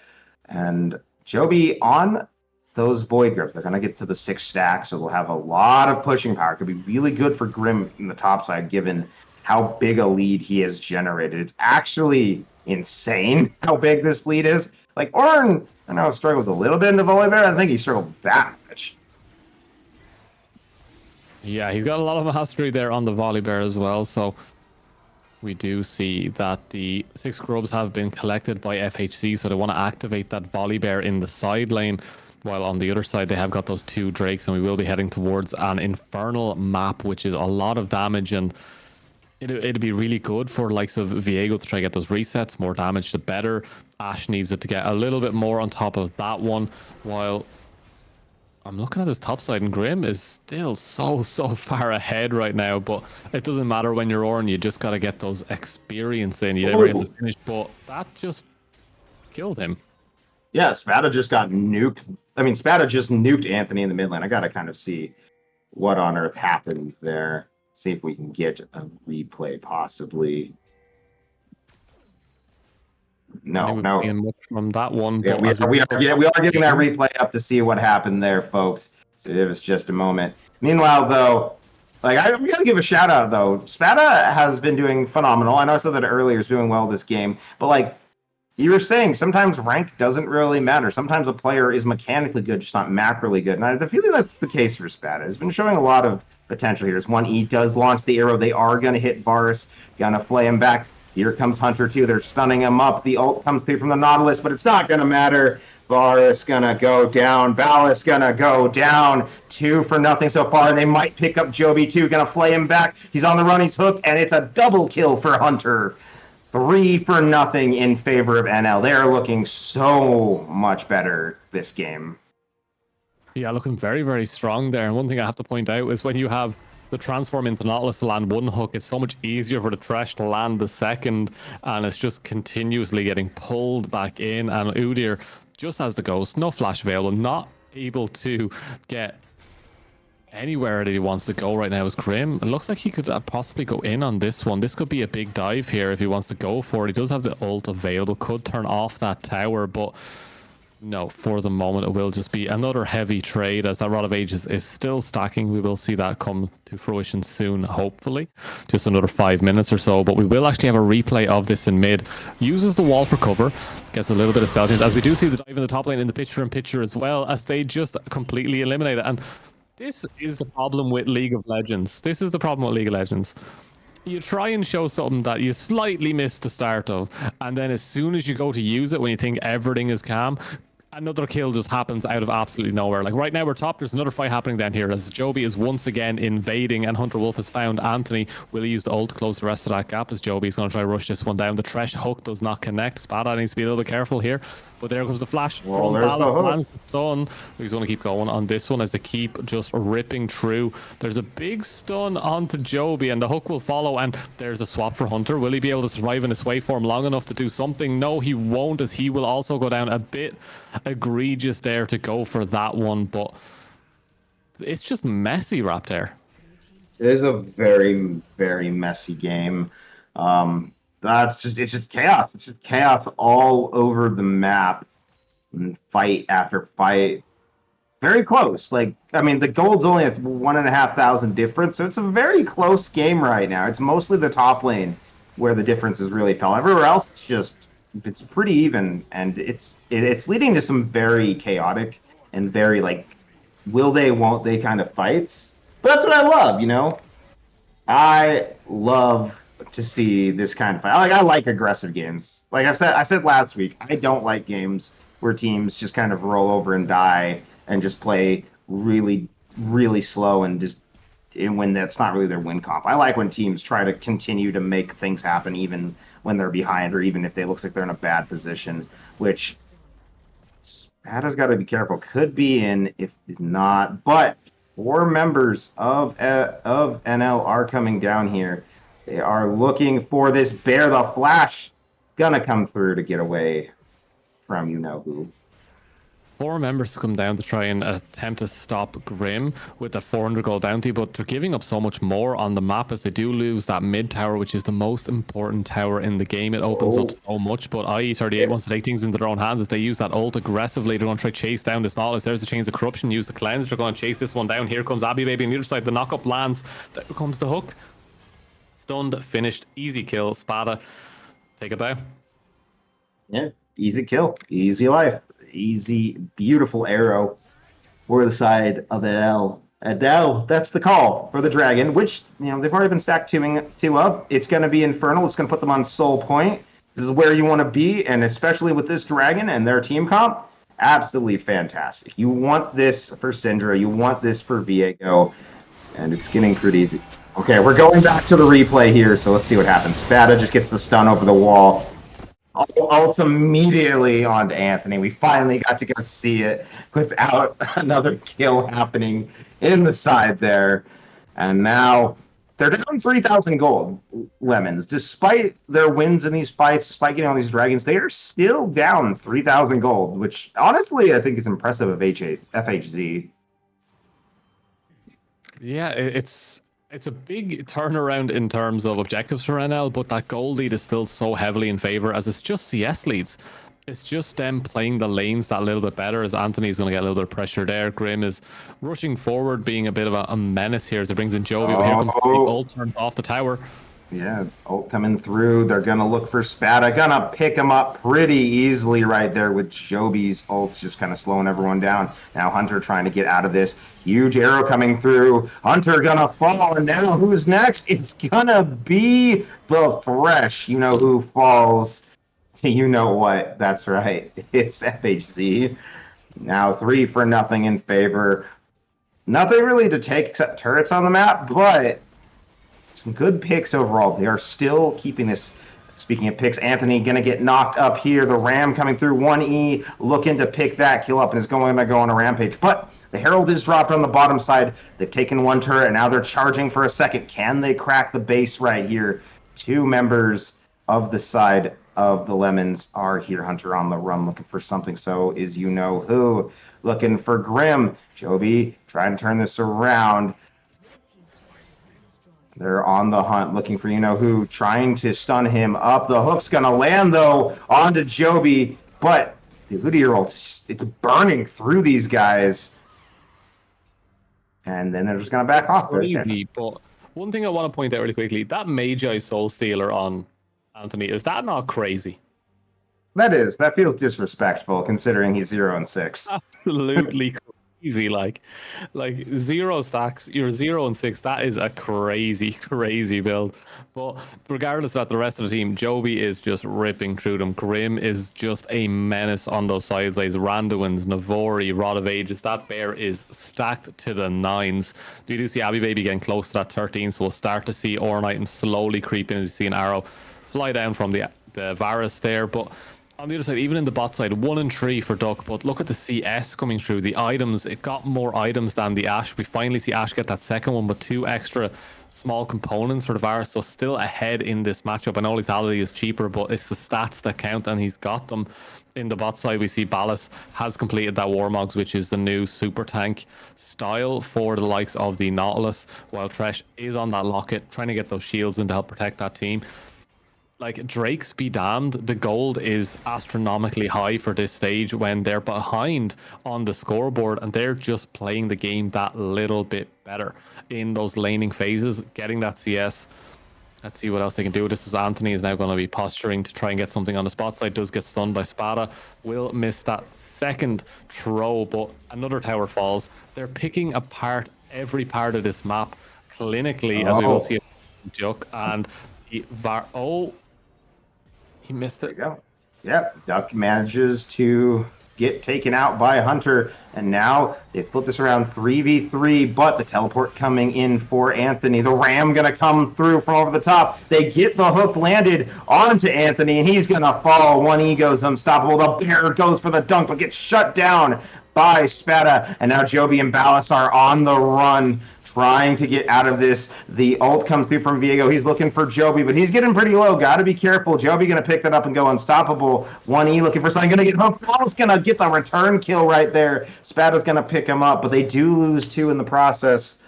and Joby on those Void Grips. They're going to get to the 6 stack, so they'll have a lot of pushing power. Could be really good for Grim in the top side, given how big a lead he has generated. It's actually insane how big this lead is. Like, Ornn, I know, struggles a little bit in the Volibear. I think he struggled that much. Yeah, he's got a lot of mastery there on the Volibear as well, so we do see that the 6 grubs have been collected by FHC, so they want to activate that Volibear in the side lane, while on the other side they have got those 2 Drakes, and we will be heading towards an Infernal map, which is a lot of damage, and it'd be really good for likes of Viego to try to get those resets. More damage, the better. Ash needs it to get a little bit more on top of that one, while I'm looking at his top side, and Grim is still so far ahead right now, but it doesn't matter when you're Ornn, you just got to get those experience in. You never get to finish, but that just killed him. Yeah, Spada just got nuked. I mean, Spada just nuked Anthony in the mid lane. I got to kind of see what on earth happened there. See if we can get a replay, possibly. No. Much from that one, yeah, but we are getting that replay up to see what happened there, folks. So it was just a moment. Meanwhile, though, like I'm gonna give a shout out though. Spada has been doing phenomenal. I know I said that earlier. He's doing well this game, but like you were saying, sometimes rank doesn't really matter. Sometimes a player is mechanically good, just not macroly good. And I have the feeling that's the case for Spada. He's been showing a lot of potential here. As one E does launch the arrow, they are gonna hit Varus, gonna flay him back. Here comes Hunter too. They're stunning him up. The ult comes through from the Nautilus, but it's not gonna matter. Varus gonna go down. Ballas gonna go down. 2 for nothing so far, and they might pick up Joby too. Gonna flay him back. He's on the run. He's hooked, and it's a double kill for Hunter. 3 for nothing in favor of NL. They are looking so much better this game. Yeah, looking very strong there. And one thing I have to point out is when you have the transform into Nautilus to land one hook, it's so much easier for the Thresh to land the second, and it's just continuously getting pulled back in. And Udyr just has the ghost, no flash available, not able to get anywhere that he wants to go right now is Grim. It looks like he could possibly go in on this one. This could be a big dive here if he wants to go for it. He does have the ult available, could turn off that tower, but no, for the moment it will just be another heavy trade as that Rod of Ages is still stacking. We will see that come to fruition soon, hopefully. Just another 5 minutes or so, but we will actually have a replay of this in mid. Uses the wall for cover, gets a little bit of stealth, as we do see the dive in the top lane in the picture as well, as they just completely eliminate it. And this is the problem with League of Legends. This is the problem with League of Legends. You try and show something that you slightly missed the start of, and then as soon as you go to use it when you think everything is calm, another kill just happens out of absolutely nowhere. Like right now we're top, there's another fight happening down here as Joby is once again invading, and Hunter Wolf has found Anthony. Will he use the ult to close the rest of that gap as Joby is going to try to rush this one down? The Thresh hook does not connect. Spada needs to be a little bit careful here. But there comes the flash from Ballas, lands the stun. He's going to keep going on this one as they keep just ripping through. There's a big stun onto Joby, and the hook will follow, and there's a swap for Hunter. Will he be able to survive in his waveform long enough to do something? No, he won't, as he will also go down. A bit egregious there to go for that one, but it's just messy right there. It is a very messy game. It's just chaos. It's just chaos all over the map, and fight after fight. Very close. Like, I mean, the gold's only at 1,500 difference, so it's a very close game right now. It's mostly the top lane where the difference is really felt. Everywhere else, it's pretty even, and it's leading to some very chaotic and very like will they, won't they kind of fights. But that's what I love, you know. I love to see this kind of fight. I like aggressive games. Like I said last week, I don't like games where teams just kind of roll over and die and just play really slow and when that's not really their win comp. I like when teams try to continue to make things happen even when they're behind or even if they looks like they're in a bad position, which Spada's got to be careful. Could be in if he's not, but 4 members of NL are coming down here. They are looking for this bear. The flash gonna come through to get away from you know who. 4 members to come down to try and attempt to stop Grim with that 400 gold bounty, but they're giving up so much more on the map as they do lose that mid tower, which is the most important tower in the game. It opens up so much, but IE38 wants to take things into their own hands as they use that ult aggressively. They're going to try to chase down this Nautilus. There's the Chains of Corruption, use the cleanse. They're going to chase this one down. Here comes Abby Baby on the other side. The knock-up lands. There comes the hook. Stunned, finished, easy kill. Spada, take a bow. Yeah, easy kill, easy life. Easy, beautiful arrow for the side of NL. And now that's the call for the dragon, which, you know, they've already been stacked 2 up. It's going to be Infernal. It's going to put them on Soul Point. This is where you want to be, and especially with this dragon and their team comp, absolutely fantastic. You want this for Syndra. You want this for Viego, and it's getting pretty easy. Okay, we're going back to the replay here, so let's see what happens. Spada just gets the stun over the wall. ult immediately onto Anthony. We finally got to go see it without another kill happening in the side there. And now they're down 3,000 gold, Lemons. Despite their wins in these fights, despite getting all these dragons, they are still down 3,000 gold, which honestly I think is impressive of FHZ. Yeah, it's a big turnaround in terms of objectives for NL, but that gold lead is still so heavily in favor as it's just CS leads. It's just them playing the lanes that little bit better as Anthony's going to get a little bit of pressure there. Grim is rushing forward, being a bit of a menace here as it brings in Jovi, but here comes the ult turned off the tower. Yeah, ult coming through. They're going to look for Spada. Gonna pick him up pretty easily right there with Joby's ult just kind of slowing everyone down. Now Hunter trying to get out of this. Huge arrow coming through. Hunter gonna fall, and now who's next? It's gonna be the Thresh. You know who falls. You know what? That's right. It's FHZ. Now 3-0 in favor. Nothing really to take except turrets on the map, but some good picks overall. They are still keeping this. Speaking of picks, Anthony going to get knocked up here. The Ram coming through 1E, looking to pick that kill up and is going to go on a rampage. But the Herald is dropped on the bottom side. They've taken one turret and now they're charging for a second. Can they crack the base right here? Two members of the side of the Lemons are here. Hunter on the run looking for something. So is you know who. Looking for Grim. Joby trying to turn this around. They're on the hunt, looking for you know who, trying to stun him up. The hook's gonna land though onto Joby, but the Hoodier ult, it's burning through these guys, and then they're just gonna back off. Crazy, but one thing I want to point out really quickly: that Magi Soul Stealer on Anthony, is that not crazy? That feels disrespectful considering he's 0 and 6. Absolutely crazy. Like 0 stacks, you're 0 and 6. That is a crazy build. But regardless of that, the rest of the team, Joby is just ripping through them. Grim is just a menace on those side lanes. Randuin's, Navori, Rod of Ages. That bear is stacked to the 9s. You do see Abby Baby getting close to that 13, so we'll start to see Ornn items slowly creep in as you see an arrow fly down from the Varus there. But on the other side, even in the bot side, 1 and 3 for Duck, but look at the CS coming through. The items, it got more items than the Ashe. We finally see Ashe get that second one, but 2 extra small components for the Varus, so still ahead in this matchup. I know lethality is cheaper, but it's the stats that count, and he's got them. In the bot side, we see Ballas has completed that Warmogs, which is the new super tank style for the likes of the Nautilus, while Thresh is on that locket, trying to get those shields in to help protect that team. Like, Drakes be damned, the gold is astronomically high for this stage when they're behind on the scoreboard and they're just playing the game that little bit better in those laning phases, getting that CS. Let's see what else they can do. This was Anthony is now going to be posturing to try and get something on the spot side. Does get stunned by Spada. Will miss that second throw, but another tower falls. They're picking apart every part of this map clinically, as we will see Duck and he missed it. There you go. Yep, Duck manages to get taken out by Hunter, and now they flip this around 3v3, but the teleport coming in for Anthony. The Ram gonna come through from over the top. They get the hook landed onto Anthony, and he's gonna fall. 1E goes unstoppable. The bear goes for the dunk, but gets shut down by Spada, and now Joby and Ballas are on the run, trying to get out of this. The ult comes through from Viego. He's looking for Joby, but he's getting pretty low. Got to be careful. Joby going to pick that up and go unstoppable. 1E looking for something. Going to get hooked. Paul's going to get the return kill right there. Spada's going to pick him up, but they do lose 2 in the process.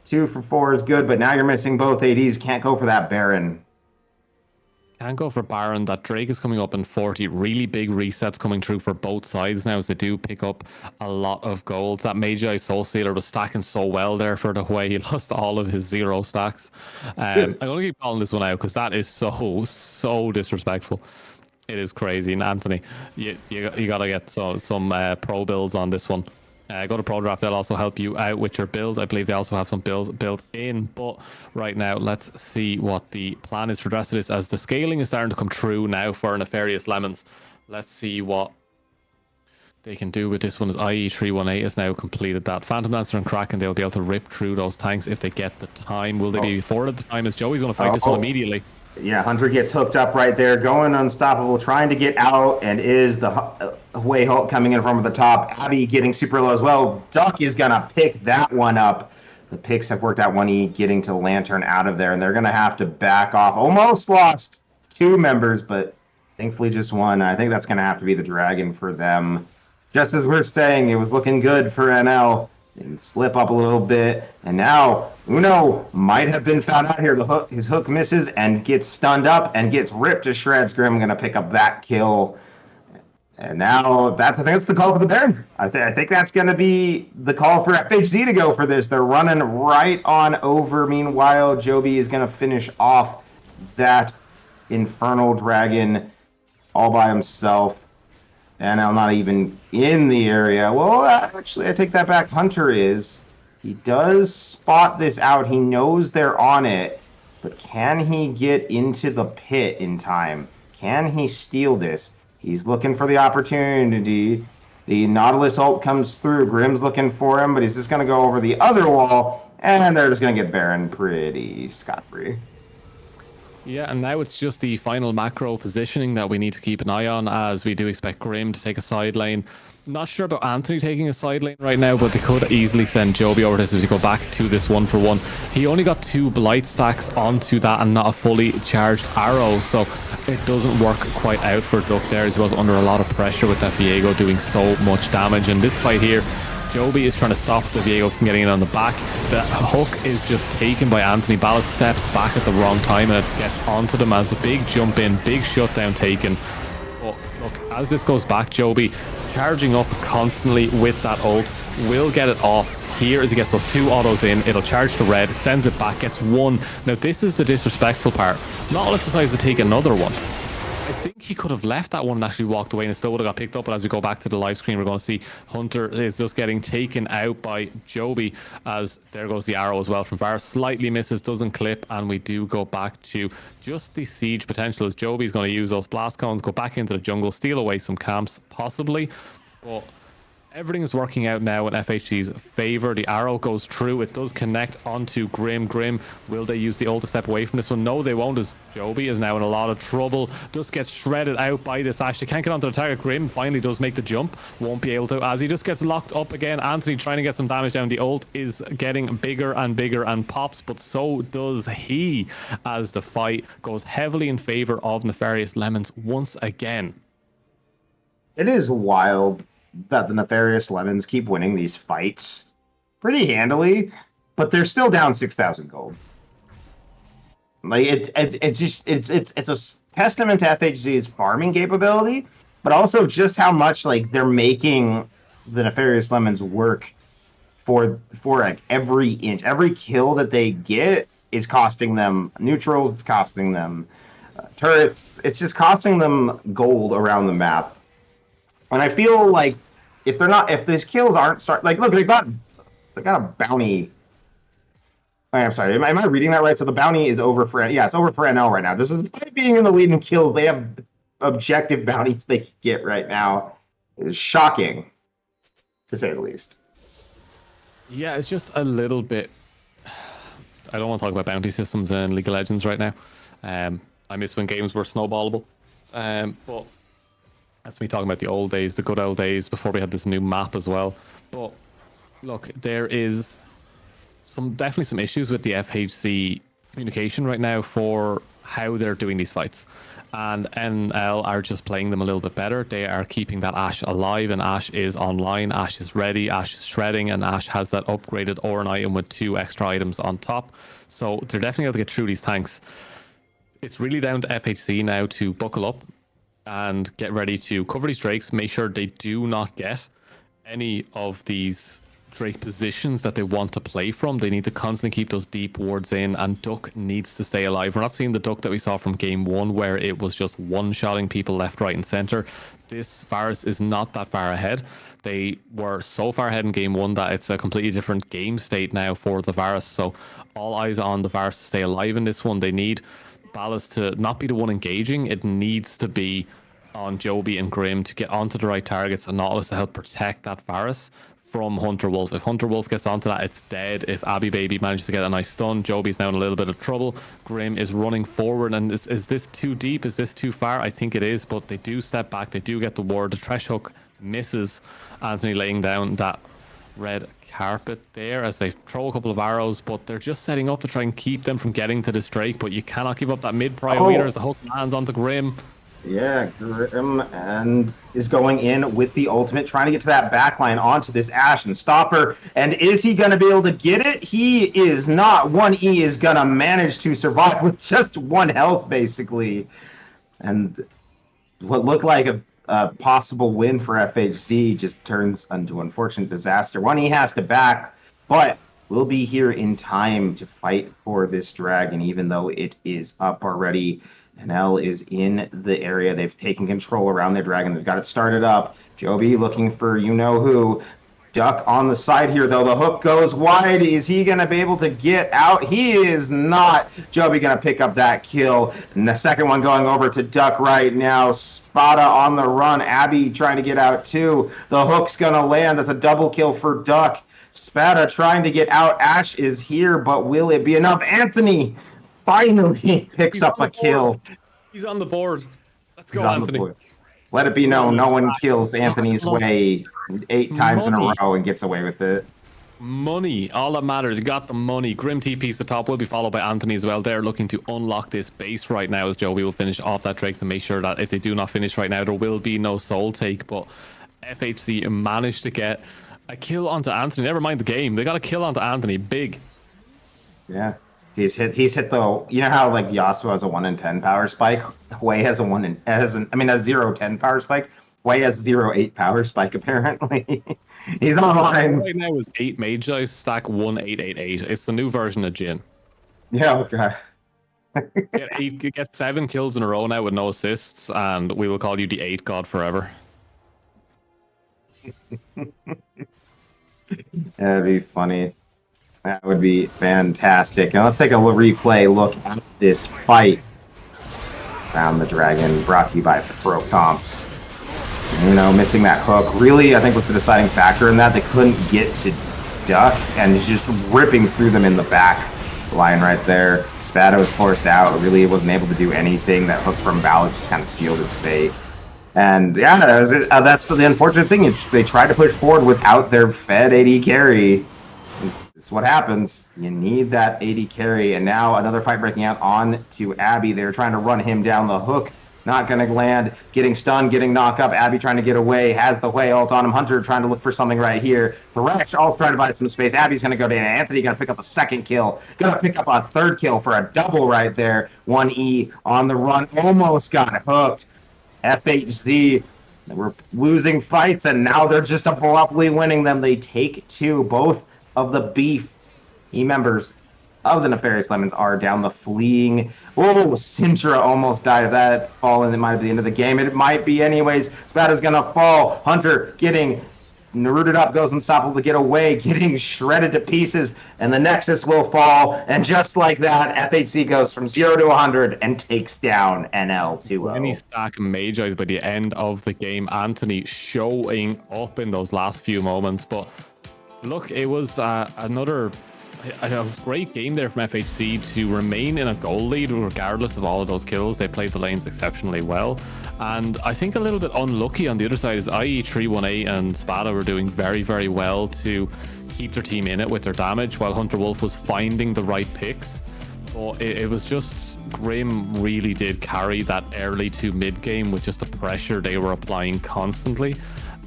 2 for 4 is good, but now you're missing both ADs. Can't go for that Baron. Can't go for Baron. That Drake is coming up in 40. Really big resets coming through for both sides now as they do pick up a lot of gold. That Magi Soul Stealer was stacking so well there for the way he lost all of his 0 stacks. I'm going to keep calling this one out because that is so disrespectful. It is crazy. And Anthony, you got to get some pro builds on this one. Go to Pro Draft. They'll also help you out with your builds. I believe they also have some builds built in. But right now, let's see what the plan is for the rest of this. As the scaling is starting to come true now for Nefarious Lemons. Let's see what they can do with this one. As IE318 has now completed that. Phantom Dancer and Kraken, they'll be able to rip through those tanks if they get the time. Will they be forward at the time? As Joey's going to fight this one immediately. Yeah, Hunter gets hooked up right there, going unstoppable, trying to get out, and is the way Hulk coming in from the top. Abby getting super low as well. Duck is gonna pick that one up. The picks have worked out. 1E getting to Lantern out of there, and they're gonna have to back off. Almost lost 2 members, but thankfully just one. I think that's gonna have to be the Dragon for them. Just as we're saying, it was looking good for NL. And slip up a little bit, and now Uno might have been found out here. His hook misses and gets stunned up and gets ripped to shreds. Grim gonna pick up that kill, and now I think that's the call for the Baron. I think that's gonna be the call for FHC to go for this. They're running right on over. Meanwhile, Joby is gonna finish off that Infernal Dragon all by himself. And I'm not even in the area. Well, actually, I take that back. Hunter is. He does spot this out. He knows they're on it. But can he get into the pit in time? Can he steal this? He's looking for the opportunity. The Nautilus ult comes through. Grim's looking for him, but he's just going to go over the other wall. And they're just going to get Baron pretty scot-free. Yeah, and now it's just the final macro positioning that we need to keep an eye on, as we do expect Grim to take a side lane. Not sure about Anthony taking a side lane right now, but they could easily send Joby over this as we go back to this 1-for-1. He only got 2 blight stacks onto that and not a fully charged arrow, so it doesn't work quite out for Duck there, as he was under a lot of pressure with that Viego doing so much damage. In this fight here, Joby is trying to stop the Viego from getting in on the back. The hook is just taken by Anthony. Ballas steps back at the wrong time and it gets onto them as the big jump in, big shutdown taken. But look, as this goes back, Joby charging up constantly with that ult, will get it off here as he gets those 2 autos in. It'll charge to red, sends it back, gets 1. Now this is the disrespectful part. Nautilus decides to take another one. I think he could have left that one and actually walked away and it still would have got picked up. But as we go back to the live screen, we're going to see Hunter is just getting taken out by Joby, as there goes the arrow as well from Varus. Slightly misses, doesn't clip, and we do go back to just the siege potential, as Joby's going to use those blast cones, go back into the jungle, steal away some camps, possibly. But everything is working out now in FHC's favor. The arrow goes through. It does connect onto Grim. Grim, will they use the ult to step away from this one? No, they won't, as Joby is now in a lot of trouble. Just gets shredded out by this Ashe. They can't get onto the target. Grim finally does make the jump. Won't be able to, as he just gets locked up again. Anthony trying to get some damage down. The ult is getting bigger and pops, but so does he, as the fight goes heavily in favor of Nefarious Lemons once again. It is wild that the Nefarious Lemons keep winning these fights pretty handily, but they're still down 6,000 gold. Like it's a testament to FHC's farming capability, but also just how much like they're making the Nefarious Lemons work for like every inch. Every kill that they get is costing them neutrals. It's costing them turrets. It's just costing them gold around the map. And I feel like if these kills aren't look, they got a bounty. I'm sorry, am I reading that right? So the bounty is over for, it's over for NL right now. Just despite being in the lead in kills, they have objective bounties they can get right now. It's shocking, to say the least. Yeah, it's just a little bit. I don't want to talk about bounty systems in League of Legends right now. I miss when games were snowballable. But that's me talking about the old days, the good old days before we had this new map as well. But look, there is definitely some issues with the FHC communication right now for how they're doing these fights. And NL are just playing them a little bit better. They are keeping that Ashe alive, and Ashe is online, Ashe is ready, Ashe is shredding, and Ashe has that upgraded Orin item with 2 extra items on top. So they're definitely able to get through these tanks. It's really down to FHC now to buckle up and get ready to cover these Drakes, make sure they do not get any of these Drake positions that they want to play from. They need to constantly keep those deep wards in, and Duck needs to stay alive. We're not seeing the Duck that we saw from game 1, where it was just one-shotting people left, right, and center. This Varus is not that far ahead. They were so far ahead in game 1 that it's a completely different game state now for the Varus. So all eyes on the Varus to stay alive in this one. They need Ballas to not be the one engaging. It needs to be on Joby and Grim to get onto the right targets, and Nautilus to help protect that Varus from Hunter Wolf. If Hunter Wolf gets onto that, it's dead. If Abby Baby manages to get a nice stun, Joby's now in a little bit of trouble. Grim is running forward, and is this too deep? Is this too far? I think it is, but they do step back. They do get the ward. The Thresh Hook misses Anthony laying down that red carpet there as they throw a couple of arrows, but they're just setting up to try and keep them from getting to this Drake, but you cannot give up that mid prio either as the hook lands on the Grim. Yeah, Grim and is going in with the ultimate, trying to get to that backline onto this Ashen Stopper. And is he going to be able to get it? He is not. 1E is going to manage to survive with just 1 health, basically. And what looked like a possible win for FHC just turns into unfortunate disaster. 1E has to back, but we'll be here in time to fight for this dragon, even though it is up already. NL is in the area. They've taken control around their dragon. They've got it started up. Joby looking for you-know-who. Duck on the side here, though. The hook goes wide. Is he going to be able to get out? He is not. Joby going to pick up that kill. And the second one going over to Duck right now. Spada on the run. Abby trying to get out, too. The hook's going to land. That's a double kill for Duck. Spada trying to get out. Ash is here, but will it be enough? Anthony finally picks up a kill. He's on the board. Let's go, Anthony. Let it be known, no one kills Anthony's way 8 times in a row and gets away with it. Money, all that matters. You got the money. Grim TP's the top, will be followed by Anthony as well. They're looking to unlock this base right now as Joby will finish off that Drake to make sure that if they do not finish right now, there will be no soul take. But FHC managed to get a kill onto Anthony. Never mind the game. They got a kill onto Anthony. Big. Yeah. He's hit the, you know how like Yasuo has a 1 in 10 power spike? Hwei has a 0-10 power spike. Hwei has 0-8 power spike apparently. He's online. Right now is 8 mage dice, stack 1-8-8-8. It's the new version of Jhin. Yeah, okay. Get 7 kills in a row now with no assists, and we will call you the 8 god forever. That'd be funny. That would be fantastic. Now let's take a replay look at this fight. Around the dragon, brought to you by Pro Comps. You know, missing that hook really, I think, was the deciding factor in that. They couldn't get to Duck, and he's just ripping through them in the back line right there. Spada was forced out, really wasn't able to do anything. That hook from Balance just kind of sealed his fate. And yeah, that's the unfortunate thing. They tried to push forward without their fed AD carry. It's what happens. You need that AD carry, and now another fight breaking out on to Abby. They're trying to run him down the hook. Not going to land. Getting stunned, getting knocked up. Abby trying to get away. Has the Hwei ult on him. Hunter trying to look for something right here. Thresh also trying to buy some space. Abby's going to go down. Anthony going to pick up a second kill. Going to pick up a third kill for a double right there. 1E on the run. Almost got hooked. FHC, they were losing fights, and now they're just abruptly winning them. They take 2. Both of the beef members of the Nefarious Lemons are down the fleeing. Oh, Sintra almost died of that fall, and it might be the end of the game. It might be anyways. Spada's gonna fall. Hunter getting rooted up, goes unstoppable to get away, getting shredded to pieces, and the Nexus will fall. And just like that, FHC goes from 0 to 100 and takes down NL 2-0. Any stack mage eyes by the end of the game. Anthony showing up in those last few moments, but look, it was another a great game there from FHC to remain in a goal lead regardless of all of those kills. They played the lanes exceptionally well, and I think a little bit unlucky on the other side is IE318 and Spada were doing very, very well to keep their team in it with their damage, while Hunter Wolf was finding the right picks. But it was just Grim really did carry that early to mid game with just the pressure they were applying constantly.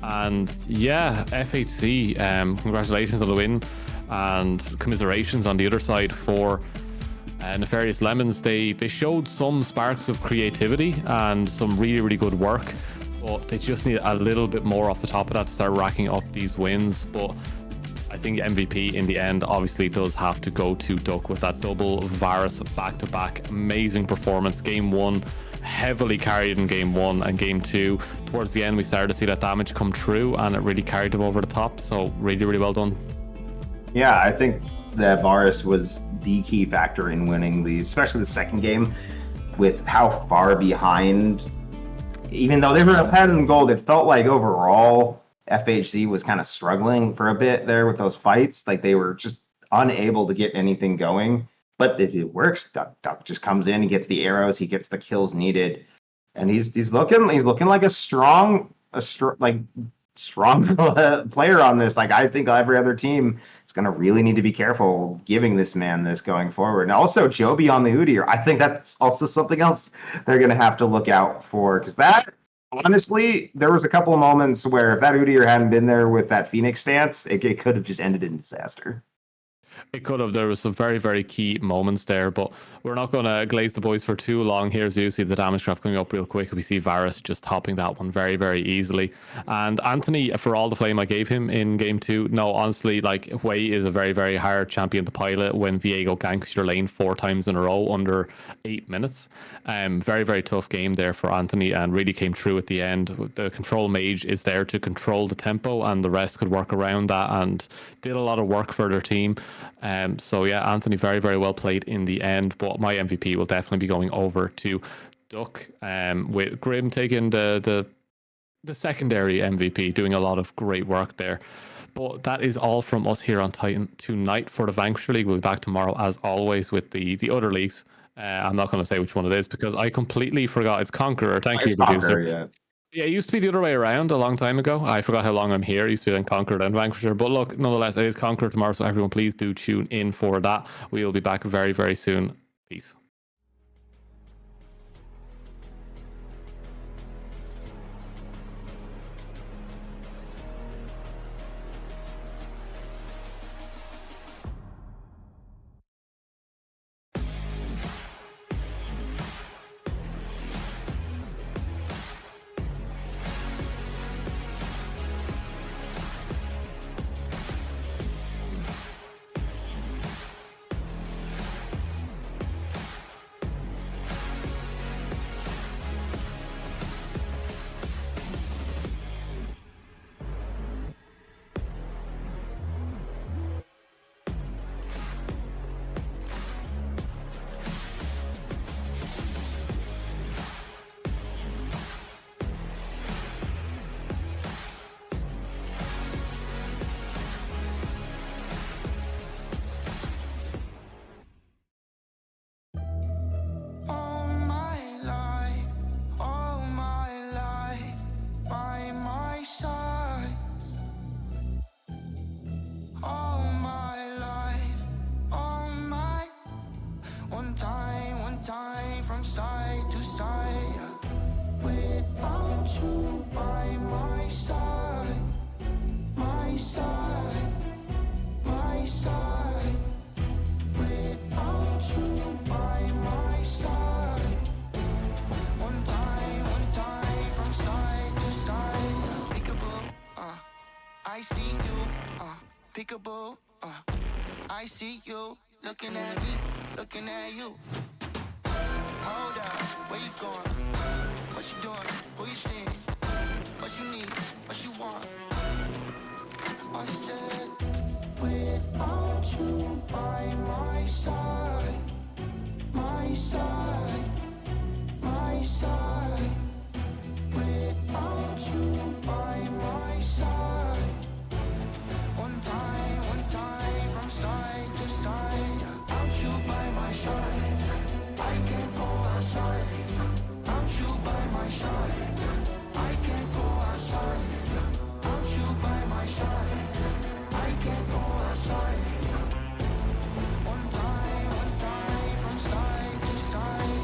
And yeah, FHC, congratulations on the win, and commiserations on the other side for Nefarious Lemons. They showed some sparks of creativity and some really, really good work, but they just need a little bit more off the top of that to start racking up these wins. But I think MVP in the end obviously does have to go to Duck with that double Varus back-to-back. Amazing performance. Game 1 heavily carried in game 1, and game 2 towards the end we started to see that damage come true, and it really carried them over the top. So really, really well done. Yeah, I think that Varus was the key factor in winning these, especially the second game, with how far behind, even though they were ahead in gold, it felt like overall FHZ was kind of struggling for a bit there with those fights. Like they were just unable to get anything going. But if it works, Duck just comes in, he gets the arrows, he gets the kills needed, and he's looking like a strong player on this. Like I think every other team is going to really need to be careful giving this man this going forward. And also Joby on the Udyr, I think that's also something else they're going to have to look out for, because that honestly, there was a couple of moments where if that Udyr hadn't been there with that Phoenix stance, it could have just ended in disaster. It could have. There was some very, very key moments there, but we're not going to glaze the boys for too long here. So you see the damage graph coming up real quick. We see Varus just topping that one very, very easily. And Anthony, for all the flame I gave him in game 2, no, honestly, like Wei is a very, very hard champion to pilot when Viego ganks your lane 4 times in a row under 8 minutes. Very, very tough game there for Anthony, and really came true at the end. The control mage is there to control the tempo, and the rest could work around that, and did a lot of work for their team. So yeah, Anthony very, very well played in the end, but my MVP will definitely be going over to Duck, with Grim taking the secondary MVP, doing a lot of great work there. But that is all from us here on Titan tonight for the Vanquisher League. We'll be back tomorrow as always with the other leagues. I'm not going to say which one it is because I completely forgot. It's Conqueror. Thank you, producer. Conqueror, yeah. Yeah, it used to be the other way around a long time ago. I forgot how long I'm here. It used to be then Conqueror and Vanquisher. But look, nonetheless, it is Conqueror tomorrow. So everyone, please do tune in for that. We will be back very, very soon. Peace. All my life, by my side. All my life, all my one time from side to side. Without you by my side, my side, my side. Without you by my side. One time from side to side. Peekaboo, I see you, peekaboo, I see you. Looking at me, looking at you. Hold up, where you going? What you doing? Who you seeing? What you need? What you want? I said, without you by my side, my side, my side. Without you by my side. One time from side to side. Without you by my side, I can't go outside. Without you by my side, I can't go outside. Without you by my side, I can't go outside. One time from side to side.